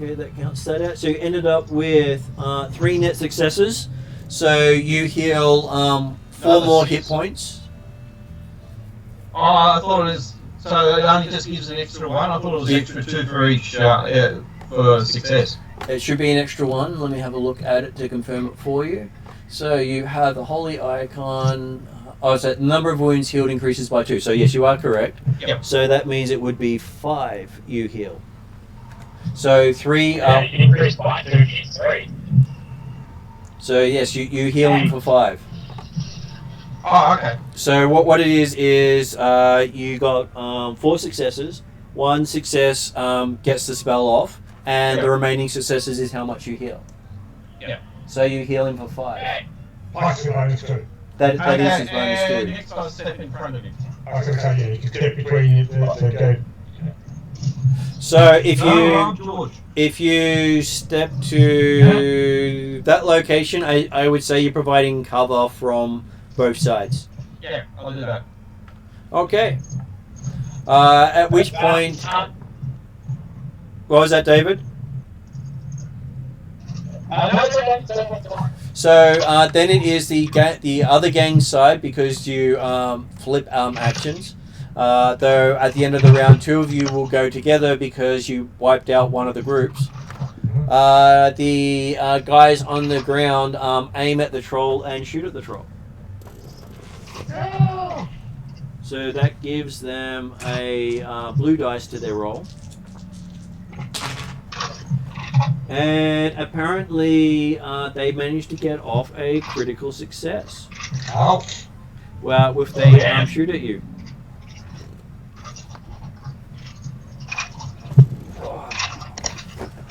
Okay, that counts that out. So you ended up with 3 net successes. So you heal 4 more hit points. Oh, I thought it was. So it only just gives an extra 1. I thought it was extra 2 for each for success. It should be an extra 1. Let me have a look at it to confirm it for you. So you have the holy icon. So the number of wounds healed increases by 2. So yes, you are correct. Yep. So that means it would be 5 you heal. So 3. You increase by 2 is 3. So yes, you heal him for 5. Oh, okay. So what it is you got 4 successes. 1 success gets the spell off, and the remaining successes is how much you heal. Yeah. So you heal him for 5. Okay. Plus the bonus 2. That is his bonus and 2. next I step in front of him. I was going to say, yeah, you can step between it to go. So if No, you I'm George. if you step to that location, I would say you're providing cover from both sides. Yeah, I'll do that. Okay. At which point, what was that, David? So then it is the other gang side because you flip actions. Though at the end of the round, 2 of you will go together because you wiped out one of the groups. The guys on the ground aim at the troll and shoot at the troll. So that gives them a blue dice to their roll. And apparently they managed to get off a critical success. Oh. Well, if they shoot at you.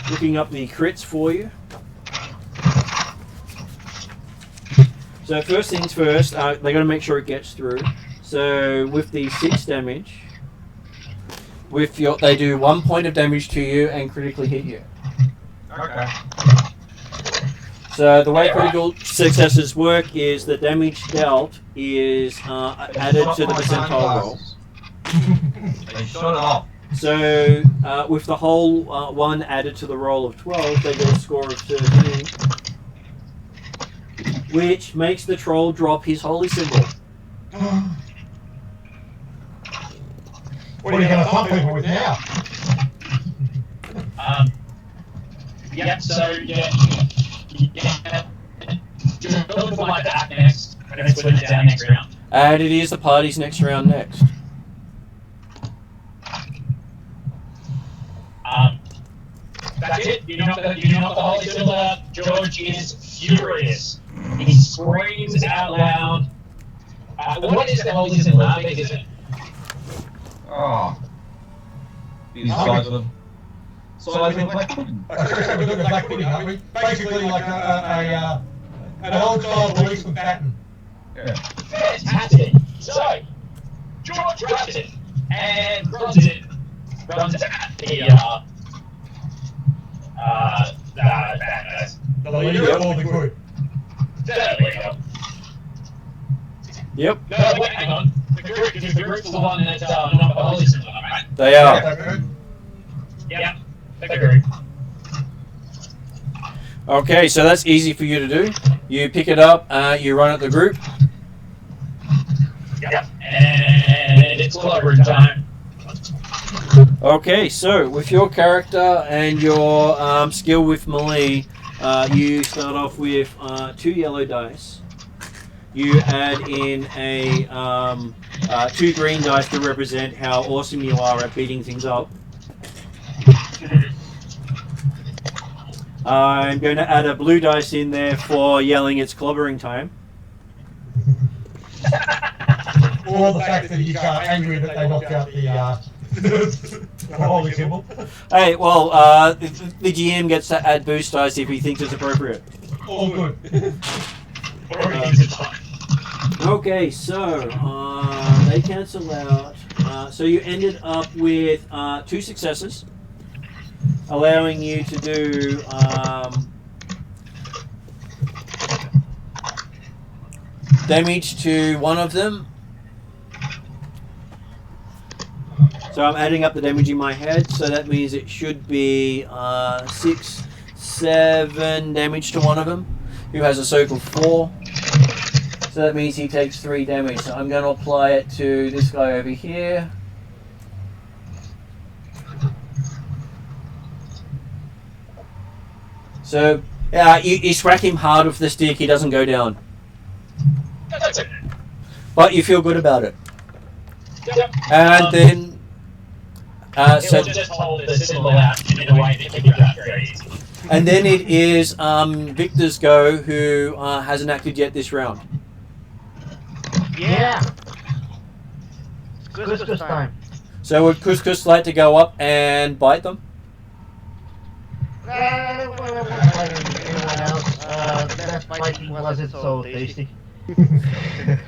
Looking up the crits for you. So first things first, they got to make sure it gets through. So with the 6 damage, they do 1 point of damage to you and critically hit you. Okay. So the way critical successes work is the damage dealt is added to the percentile roll. They shot it off. So with the whole 1 added to the roll of 12, they get a score of 13, which makes the troll drop his holy symbol. What are you going to thump people with now? Yep, so yeah. Just go for my back next, and then split it down next round. And it is the party's next round next. That's it. You know the holy symbol. George is furious. He screams out loud. What is the holy symbol? How big is it? Oh. These guys are like black pudding. I was going to say, we're looking at black pudding, aren't we? Basically like an old style policeman pattern. Yeah. Fantastic. So, George grabs it and runs it at the bad guys. The leader of all the group. There we go. Yep, No, wait, hang on. The group's the one that's not the holy symbol, right? they are. Yeah, the group. Okay, so that's easy for you to do. You pick it up, you run at the group. Yep, and it's clobbering time. Okay, so with your character and your skill with melee, you start off with 2 yellow dice. You add in a 2 green dice to represent how awesome you are at beating things up. I'm going to add a blue dice in there for yelling it's clobbering time. Or the fact that you are angry that they knocked out the holy symbol. Hey, well, the GM gets to add boost dice if he thinks it's appropriate. All good. Okay, so they cancel out. So you ended up with 2 successes, allowing you to do damage to one of them. So I'm adding up the damage in my head, so that means it should be 6, 7 damage to one of them, who has a soak of 4. So that means he takes 3 damage. So I'm going to apply it to this guy over here. So you smack him hard with the stick, he doesn't go down. But you feel good about it. Yep. And then... So just hold the symbol out in a way that can be done very easy. And then it is Victor's go, who hasn't acted yet this round. Yeah. It's Christmas time. So would Couscous like to go up and bite them? I won't fight anyone else. That fighting wasn't so tasty.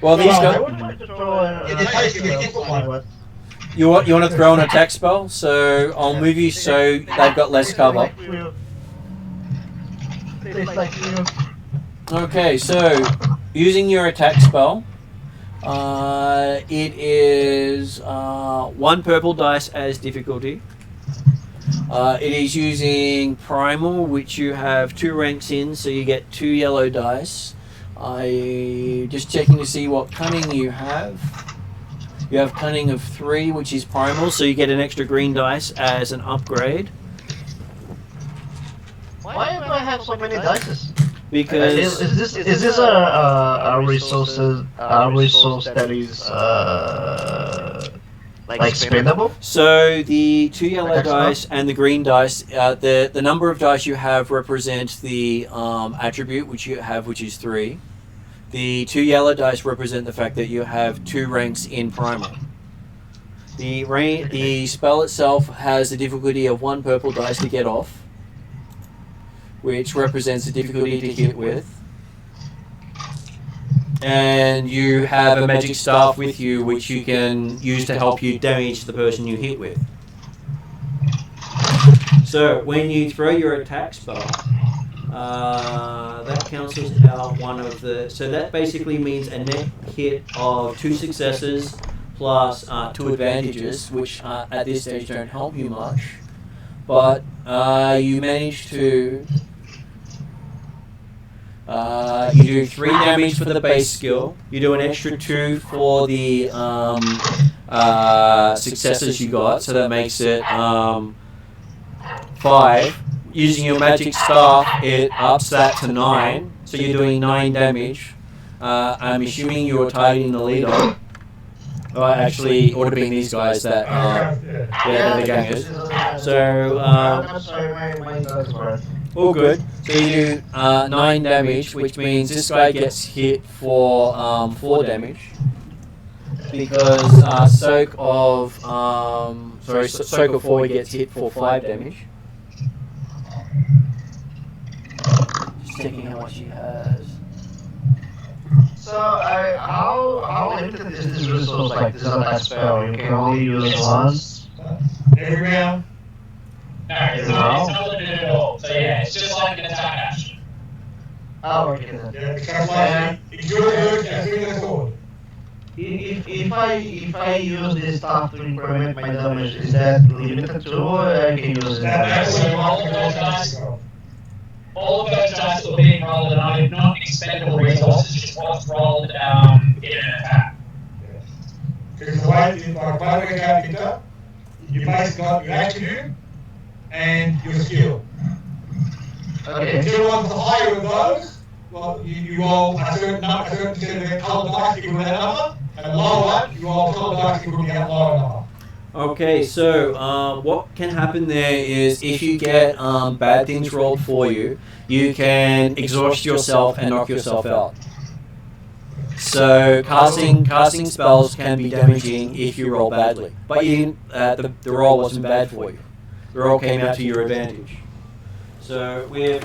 Well, these No, guys. I would like to throw It takes you a different one. but You want to throw an attack spell? So I'll move you so they've got less cover. Tastes like you. Okay, so using your attack spell, it is 1 purple dice as difficulty. It is using primal, which you have 2 ranks in, so you get 2 yellow dice. Just checking to see what cunning you have. You have cunning of 3, which is primal, so you get an extra green dice as an upgrade. Why do I have so many dices? Because Is this a resource that is like spendable? so the 2 yellow Attack spell? dice and the green dice, the number of dice you have represents the attribute which you have, which is 3. The 2 yellow dice represent the fact that you have 2 ranks in primal. The spell itself has the difficulty of 1 purple dice to get off, which represents the difficulty to hit with. And you have a magic staff with you, which you can use to help you damage the person you hit with. So when you throw your attack spell, that cancels out one of the. So that basically means a net hit of 2 successes plus 2 advantages, which at this stage don't help you much. But you manage to. You do 3 damage for the base skill. You do an extra 2 for the successes you got, so that makes it 5. Using your magic staff, it ups that to 9, so you're doing 9 damage. I'm assuming you're targeting the leader. Oh, actually, it would have been these guys that, they're the gangers. So, I'm sorry, my dice were. all good. So you do 9 damage, which means this guy gets hit for 4 damage. Because Soak of Soak of 4 gets hit for 5 damage. Just checking how much he has. So, how limited is this resource? Like, this attack spell, you can only use once? Every round. No, it's not limited at all. So yeah, it's just like an attack action. Oh, okay then. Yeah, because like, it's your turn and swing the sword. If I use this stuff to increment my damage, is that limited too, or I can use it? That's So all of those dice, all of those dice that were being rolled are not expendable resources, just what's rolled in an attack. Because the way, like, by the way, character, you basically got your attribute and your skill. Okay. If you want the higher of those, well, you roll a certain number, a certain percent of the colored dice equal to that number, and the lower one, you roll colored dice equal to that lower number. Okay, so what can happen there is if you get bad things rolled for you, you can exhaust yourself and knock yourself out. So casting spells can be damaging if you roll badly, but you didn't, the roll wasn't bad for you. The roll came out to your advantage. So with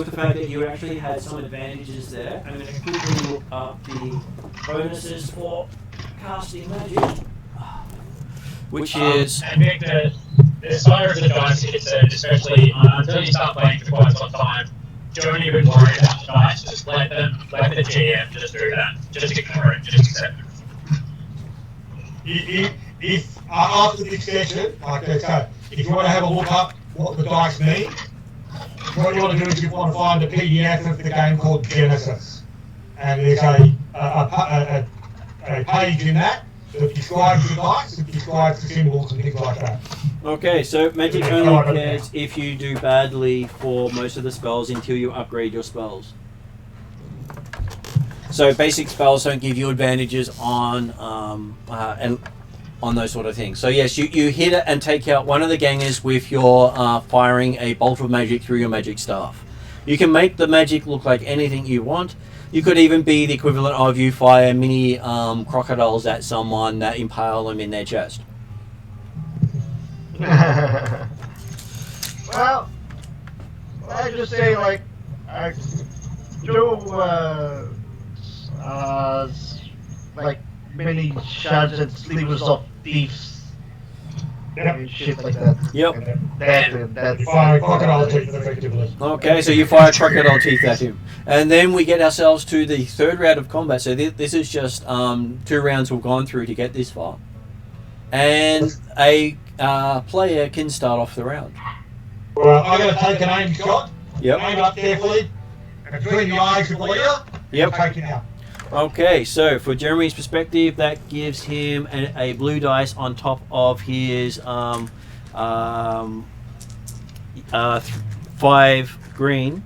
the fact that you actually had some advantages there, I'm going to quickly look up the bonuses for casting magic, which is. And Nick, the fire of the dice hits it, especially until you start playing for quite some time. Don't even worry about the dice. Just let the GM just do that. Just ignore it. Just accept it. If after the extension, like they say, if you want to have a look up what the dice mean, what you want to do is you want to find a PDF of the game called Genesys, and there's a page in that describes the dice, it describes the symbols and things like that. Okay, so magic only cares if you do badly for most of the spells until you upgrade your spells. So basic spells don't give you advantages on those sort of things. So yes, you hit it and take out one of the gangers with your firing a bolt of magic through your magic staff. You can make the magic look like anything you want. You could even be the equivalent of you fire mini crocodiles at someone that impale them in their chest. Well, I just say like, throw like many shards and slivers of thieves and shit like that. Yep. And that's Fire crocodile teeth effectively. Okay, so you fire crocodile teeth at him. And then we get ourselves to the third round of combat. So this is just 2 rounds we've gone through to get this far. And a player can start off the round. Well, I'm going to take an aim shot. Yep. Aim up carefully. And between the eyes of the leader. Yep. Take him out. Okay, so for Jeremy's perspective, that gives him a blue dice on top of his 5 green.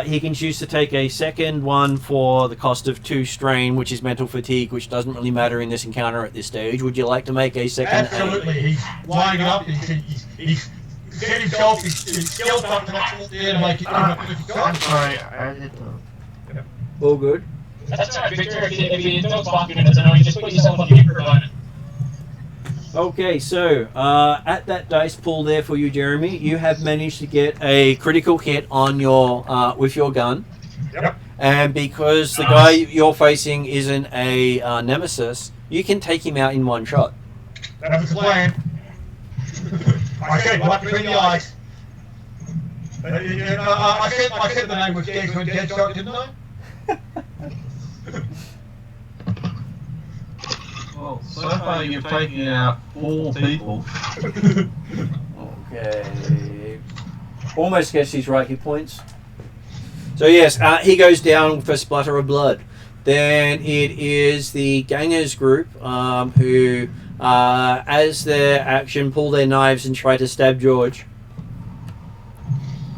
He can choose to take a second one for the cost of 2 strain, which is mental fatigue, which doesn't really matter in this encounter at this stage. Would you like to make a second? Absolutely. He's winding up. He's set himself. He's skilled up to that there to make it. I'm sorry, I did All good. That's alright, Victor. If you don't talk in it, you just put yourself on the microphone. Okay, so at that dice pool there for you, Jeremy, you have managed to get a critical hit on your with your gun. Yep. And because the guy you're facing isn't a nemesis, you can take him out in one shot. That was the plan. I said right between the eyes. I said the name was dead shot, didn't I? Well, so far you've taken out 4 people. Okay. Almost gets his right hit points. So yes, he goes down for splatter of blood. Then it is the gangers group who, as their action, pull their knives and try to stab George.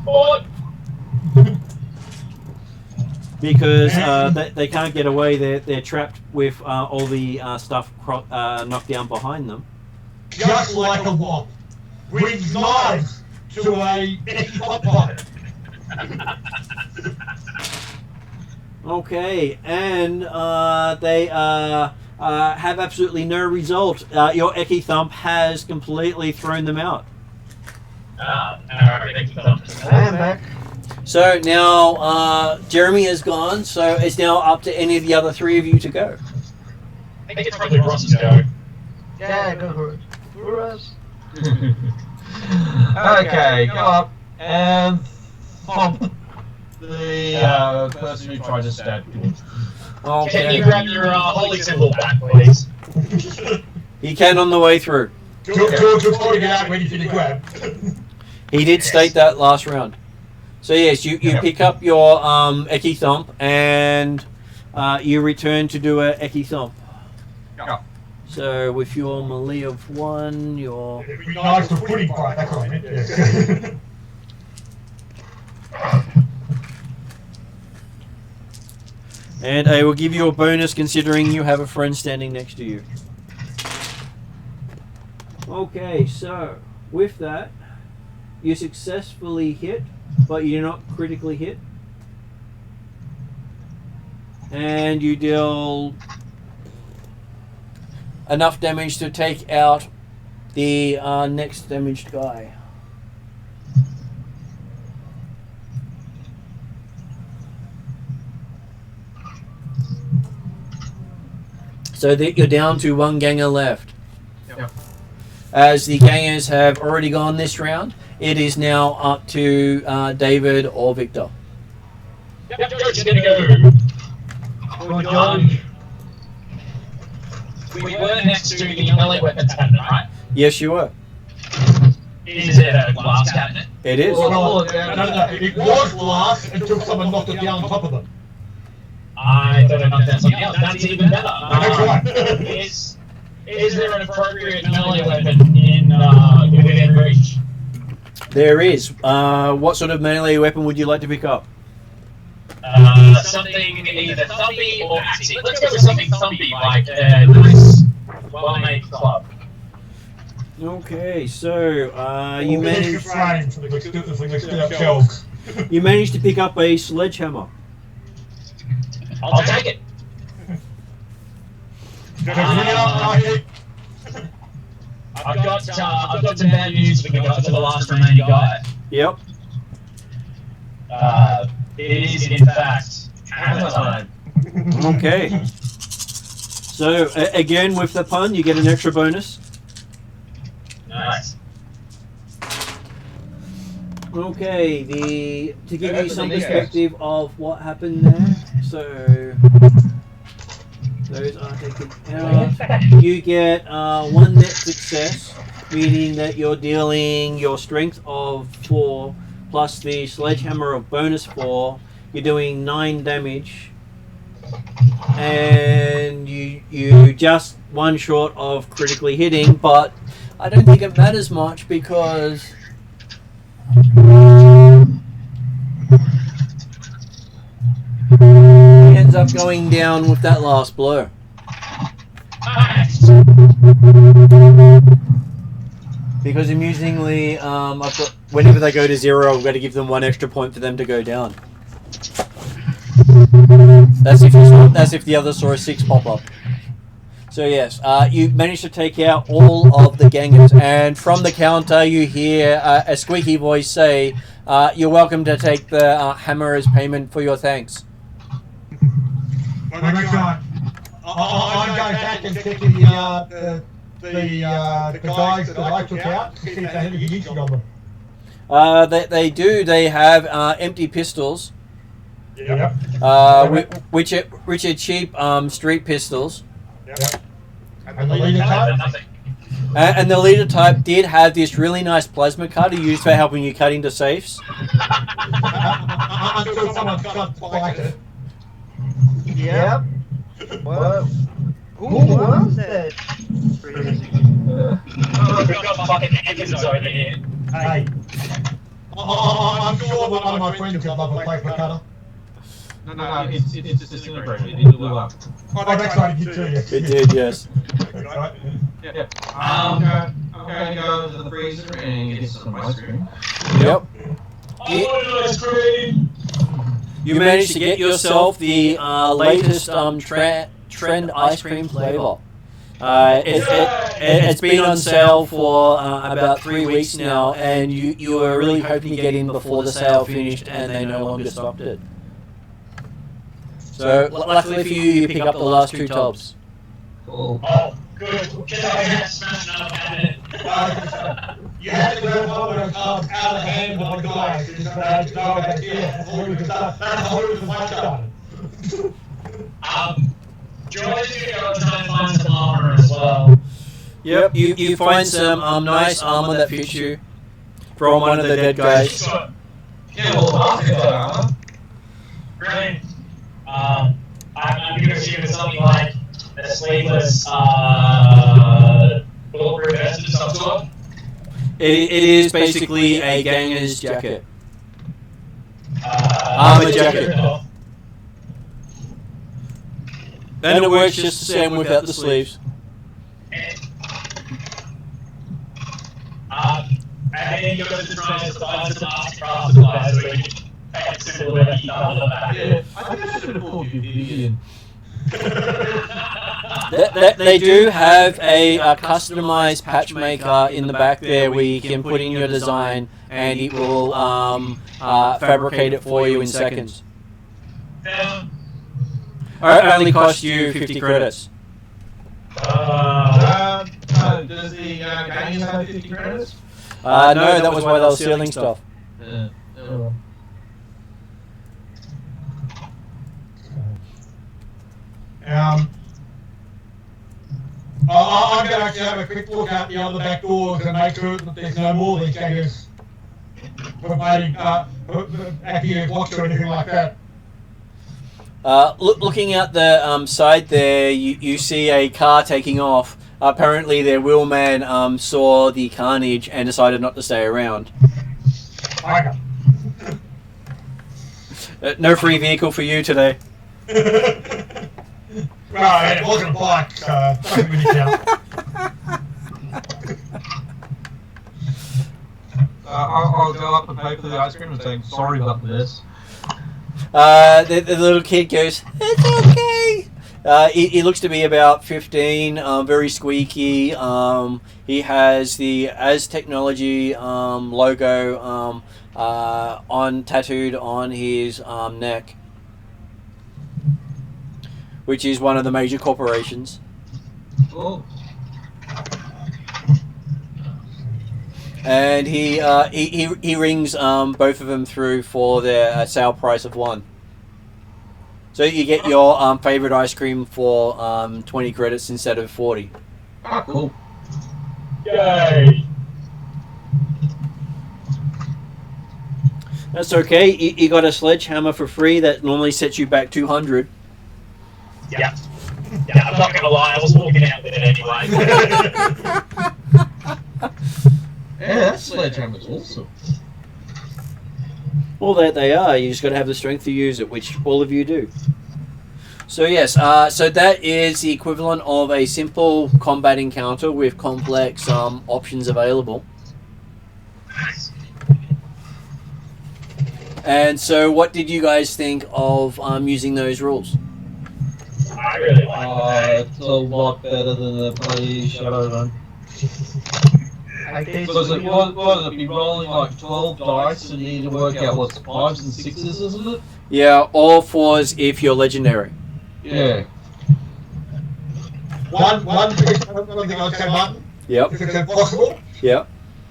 What? Because they can't get away, they're trapped with all the stuff knocked down behind them. Just like a wop. Brings knives to a hot pot. Okay, and they have absolutely no result. Your Eki Thump has completely thrown them out. Alright, I am back. So now Jeremy is gone, so it's now up to any of the other 3 of you to go. I think it's probably Ross's go. Yeah, go for it. For us. Okay, go up and thump the person who tried to stab you. Can you grab your holy symbol back, please? He can on the way through. George was holding it out ready for the grab. He did state that last round. So yes, you pick up your Eki Thump and you return to do a Eki Thump. Yeah. So with your melee of 1, your... It'd be nice to pudding fight, that's what I meant. Yes. And I will give you a bonus considering you have a friend standing next to you. Okay, so with that, you successfully hit, but you're not critically hit. And you deal enough damage to take out the next damaged guy. So you're down to 1 ganger left. Yep. As the gangers have already gone this round, it is now up to David or Victor. Yep, George is gonna go. Go, George. We were next to the melee weapons cabinet, right? Yes, you were. Is it a glass cabinet? It is. No, it was glass until someone knocked it down on top of them. I thought I knocked down something else. That's even better. That's right. Is there an appropriate melee weapon in within reach? There is. What sort of melee weapon would you like to pick up? Something either thumpy or axey. Let's go with something thumpy, like a nice, well-made club. Okay, so you managed. Frame for the split up shelves. You managed to pick up a sledgehammer. I'll take it. I've got some bad news with regard to the last remaining guy. Yep. It is, in fact, hammer time. Okay. So, again, with the pun, you get an extra bonus. Nice. Okay, to give you some perspective of what happened there, so those are taken out. You get 1 net success, meaning that you're dealing your strength of 4 plus the sledgehammer of bonus 4. You're doing 9 damage, and you just 1 short of critically hitting, but I don't think it matters much because he ends up going down with that last blow. Because amusingly, I've got, whenever they go to 0, I've got to give them 1 extra point for them to go down. That's if the others saw a 6 pop up. So yes, you managed to take out all of the gangers, and from the counter you hear a squeaky voice say, "You're welcome to take the hammer as payment for your thanks." Well, next time, I'm going back and checking the guys that I took out to see if they had any usage on them. They do. They have empty pistols. Yep. Which are cheap street pistols. Yep. And the leader type? And the leader type did have this really nice plasma cutter used for helping you cut into safes. Until someone spiked it. Yep. What? Who was that? Crazy. We've got fucking hackers over here. Hey. I'm sure one of my friends will love a plasma cutter. No, it's disintegrated. It blew up. Oh, that's right, you too, yes. It did, yes. Yeah. I'm going to go to the freezer and get some ice cream. Yep. I want ice cream! You managed to get yourself the latest trend ice cream flavor. It's been on sale for about 3 weeks now, and you were really hoping to get in before the sale finished, and they no longer stocked it. So, luckily for you, you pick up the last 2 tubs. Cool. Oh, good. Can I smash another cabinet? You had to grab one of those out of the hand of the guy. Just no, that's the fight started. George is going to go try and find some armor as well. Yep, you find some nice armor that fits you from one of the dead guys. Yeah, well, I'll get that armor. Great. I'm going to assume it's something like a sleeveless bulletproof vest of some sort. It is basically a ganger's jacket. Armor jacket. And it works just the same without the sleeves. And then you go to try and find some craft supplies so we can take it simple and eat all of that. Yeah, I think I should have pulled you, Vivian. They do have a customized patch maker in the back there where you can put in your design and it will fabricate it for you in seconds. It only costs you 50 credits. Does the game have 50 credits? No, that was why they were stealing stuff. I'm going to have a quick look out the other back doors and make sure that there's no more of these gangers providing acting as watch or anything like that. Looking out the side there, you see a car taking off. Apparently their wheelman saw the carnage and decided not to stay around. No free vehicle for you today. Right, it wasn't a bike, so doesn't really count. I'll go up and pay for the ice cream and say, sorry about this. The little kid goes, "It's okay. He looks to be about 15, very squeaky. He has the As Technology logo tattooed on his neck, which is one of the major corporations. Oh. And he rings both of them through for their sale price of 1. So you get your favorite ice cream for 20 credits instead of 40. Ah, cool. Yay! That's okay. You got a sledgehammer for free that normally sets you back 200. Yeah. Yeah, I'm not gonna lie, I was walking out with it anyway. Yeah, that sledgehammer's awesome. Well, there they are. You just got to have the strength to use it, which all of you do. So yes, so that is the equivalent of a simple combat encounter with complex options available. And so, what did you guys think of using those rules? I really like that. It's a lot better than the bloody Shadowrun. I think Because it was be rolling like 12 dice and you need to work out what's 5s and 6s, isn't it? Yeah, all 4s if you're legendary. Yeah. One thing I'd say, Martin, Yep. if it's possible, Yep.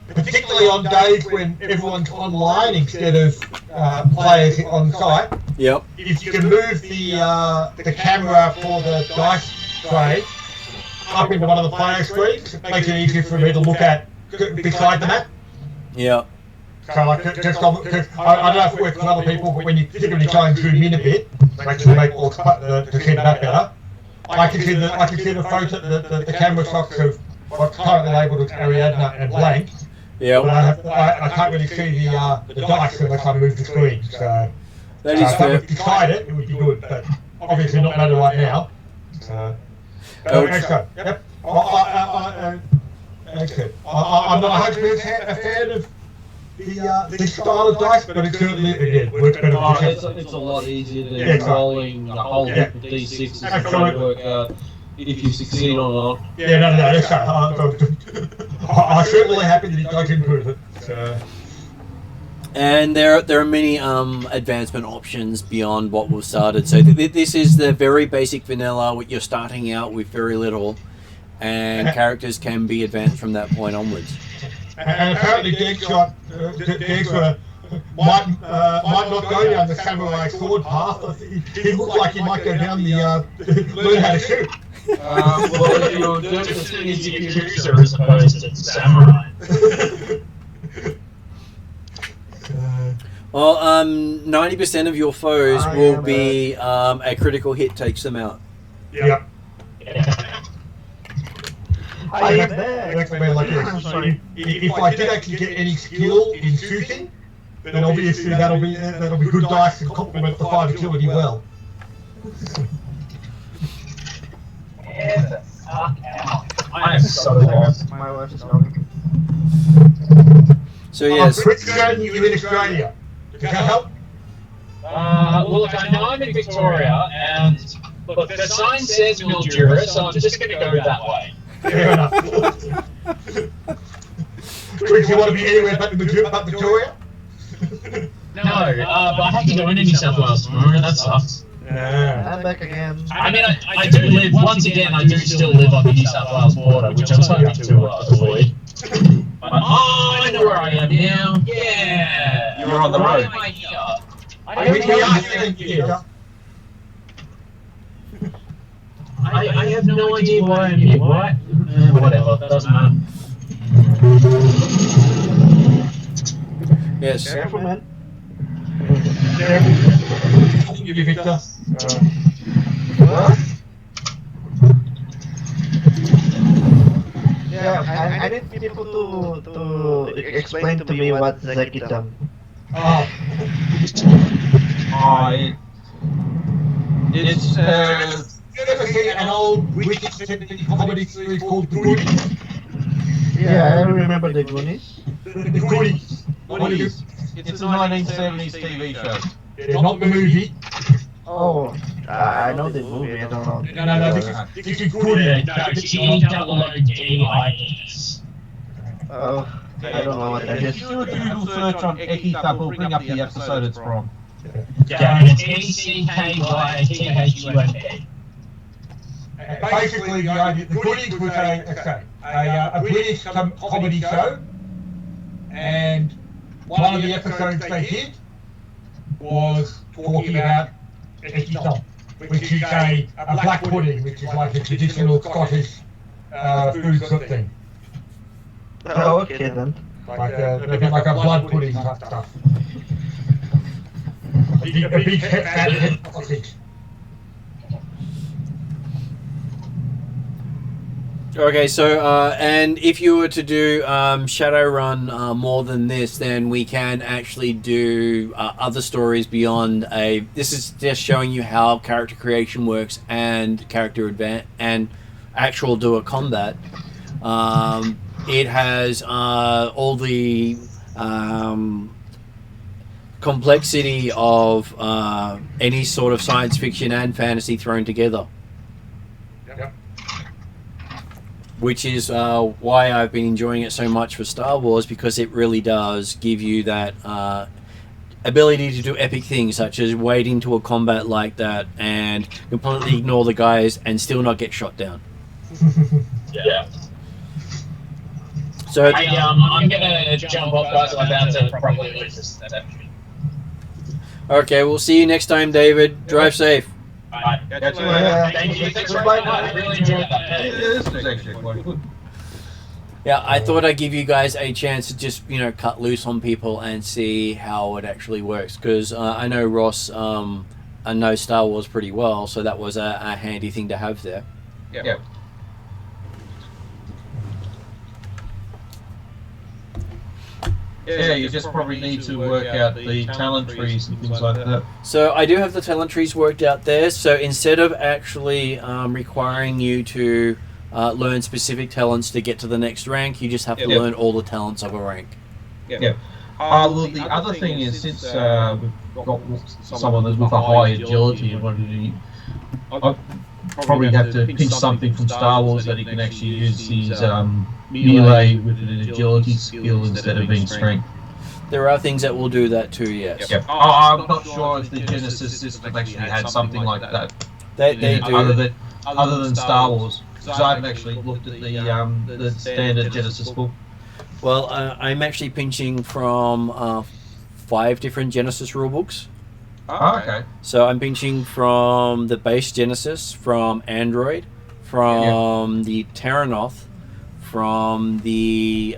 particularly on days when everyone's online instead of players on site, Yep. if you can move the camera for the dice trade up into one of the player screens, it makes it easier for me to look at beside the map. Yep. So like, just I don't know if it works with other people, but when you typically try and zoom in a bit, to make all to see the map better, I can see the photo, the camera shots of what's currently labelled as Ariadna and blank. Yep. But I can't really see the dice unless I move the screen. So That is if I fair. could decide it, it would be good, but obviously not matter right now. Excellent. Yep. Excellent. I'm not 100% a fan of the style of dice, but it certainly works better. It's a lot easier than rolling a whole heap of d6s and trying to work out if you succeed or not. Yeah, no, that's I'm certainly happy that he does improve it. So. And there are many advancement options beyond what we've started. So this is the very basic vanilla. You're starting out with very little, and characters can be advanced from that point onwards. And apparently Degs might not go down the samurai sword path. He looks like he might go down the learn how to shoot. Well, if you're doing Just as soon as you choose her as opposed to samurai. Well, 90% of your foes will be a critical hit takes them out. Yep. I am there. Sorry. If I did actually get any skill in shooting, then obviously that'll be good dice to complement the 5 agility well. Get the fuck out. I am so lost. My wife is calling. So yes, Chris Gordon, you in Australia. Does that help? Well, look, I know I'm in Victoria, and look, the sign says Mildura, so I'm just going to go that way. Fair enough. Chris, you want to be anywhere but Victoria? No, but I have to go into New South Wales tomorrow, that sucks. Yeah. I'm back again. I mean, I do live, once again, I do still live on the New South Wales border, which I was hoping to avoid. But I know where I am now. Yeah! You're on the Why road. am I here? I have no idea why I'm here. Why? Whatever, doesn't matter. yes. Careful, man. You, Victor. What? Yeah, I need people to explain to me what Zekitam. It's You ever see an old wicked comedy series called Goonies? Yeah, I remember the Goonies. The Goonies. what is? It's a 1970s TV show. Not the movie. Oh, I know the movie. I don't know. No, this is good. No, GEIES. Oh, I don't know what that If is. you do a Google search on Ekithub, will bring up the episode it's from. ECKYTHUNP. Basically, the Goodies was a British comedy show, and one of the episodes they did was talking about Ekithub, which is a black pudding, which is like a traditional Scottish food sort of thing. Oh, okay then. Like a bit like a blood pudding type stuff. A big fat head sausage. Okay, so and if you were to do Shadowrun more than this, then we can actually do other stories beyond a. This is just showing you how character creation works and character and actual dual combat. It has all the complexity of any sort of science fiction and fantasy thrown together. Yep. Which is why I've been enjoying it so much for Star Wars, because it really does give you that ability to do epic things, such as wade into a combat like that and completely ignore the guys and still not get shot down. Yeah. So I'm gonna jump off, guys. I'm about to probably lose this. okay, we'll see you next time, David. Drive safe. Bye. That's Thank you. Thanks very much. I really enjoyed that. This was actually quite good. Yeah, I thought I'd give you guys a chance to just, cut loose on people and see how it actually works. Because I know Ross knows Star Wars pretty well, so that was a handy thing to have there. Yeah. Yeah, you just probably need to work out the talent trees and things like that. So I do have the talent trees worked out there. So instead of actually requiring you to learn specific talents to get to the next rank, you just have to learn all the talents of a rank. Yeah. Well, the other thing is, since we've got someone that's with a high agility and what I'll probably have to pinch something from Star Wars that he can actually use his melee with an agility skill instead of being strength. There are things that will do that too, yes. Yep. I'm not sure if the Genesys system actually had something like that. They do. Other than Star Wars. Because I haven't actually looked at the standard Genesys book. Well, I'm actually pinching from 5 different Genesys rulebooks. Oh, okay. So I'm pinching from the base Genesys, from Android, from the Terrinoth, from the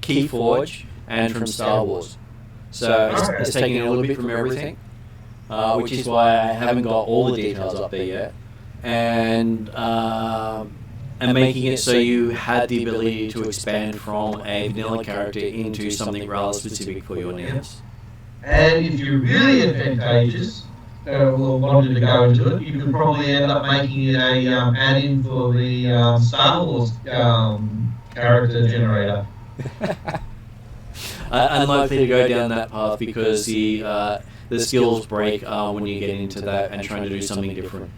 Keyfoge, and from Star Wars. So it's taking a little bit from everything, which is why I haven't got all the details up there yet. And making it so you had the ability to expand from a vanilla character into something rather specific for your needs. And if you're really advantageous, wanted to go into it, you could probably end up making it a add-in for the Star Wars character generator. Unlikely to go down that path because the skills break when you get into that and trying to do something different.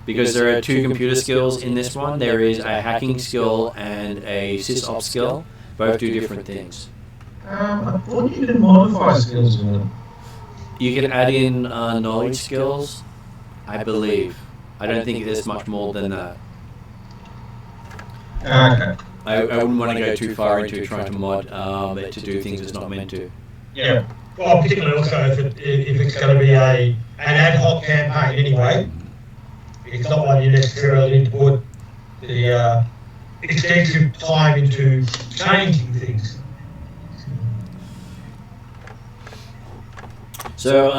Because there are 2 computer skills in this one. There is a hacking skill and a sysops skill. Both do different things. I thought you could modify skills in them. You can add in knowledge skills, I believe. I don't think there's much more than that. Okay. I wouldn't want to go too far into trying to mod it to do things it's not meant to. Yeah. Well, particularly also if it's going to be an ad hoc campaign anyway, it's not one you necessarily need to put the extensive time into changing things. So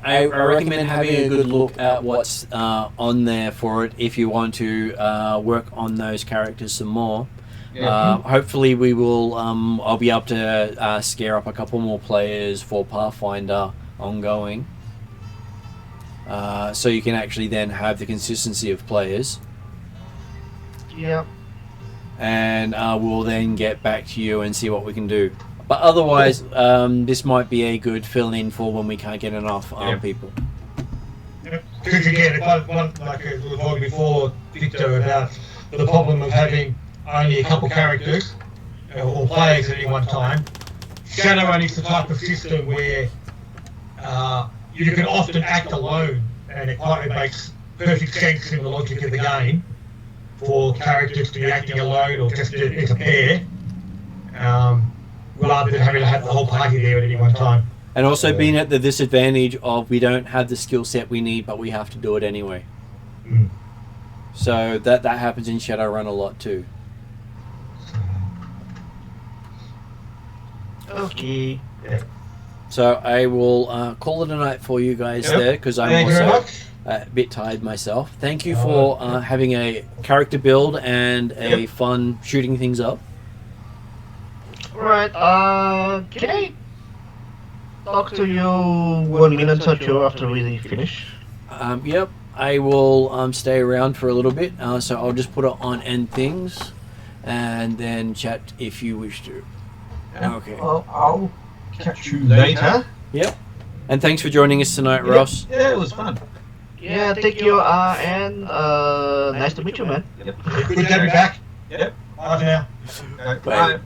I recommend having a good look at what's on there for it if you want to work on those characters some more. Yeah. Hopefully we will. I'll be able to scare up a couple more players for Pathfinder ongoing, so you can actually then have the consistency of players. Yep. And we'll then get back to you and see what we can do. But otherwise, this might be a good fill-in for when we can't get enough people. Because again, one like we were talking before, Victor, about the problem of having only a couple characters or players at any one time. Shadowrun is the type of system where you can often act alone, and it makes perfect sense in the logic of the game for characters to be acting alone or just as a pair, rather than having to have the whole party there at any one time. And also being at the disadvantage of we don't have the skill set we need, but we have to do it anyway. Mm. So that happens in Shadowrun a lot too. Okay. So I will call it a night for you guys there, because I'm Thank you very also much. a bit tired myself. Thank you for having a character build and a fun shooting things up. Alright, can I talk to you 1 minute or two after we finish? Yep, I will stay around for a little bit, so I'll just put it on end things and then chat if you wish to. Okay. Well, I'll catch you later. Yep. And thanks for joining us tonight, Ross. Yeah, it was fun. Yeah, thank you, and nice to meet you, man. Yep. Good to have you back. Yep. Bye for now. Bye.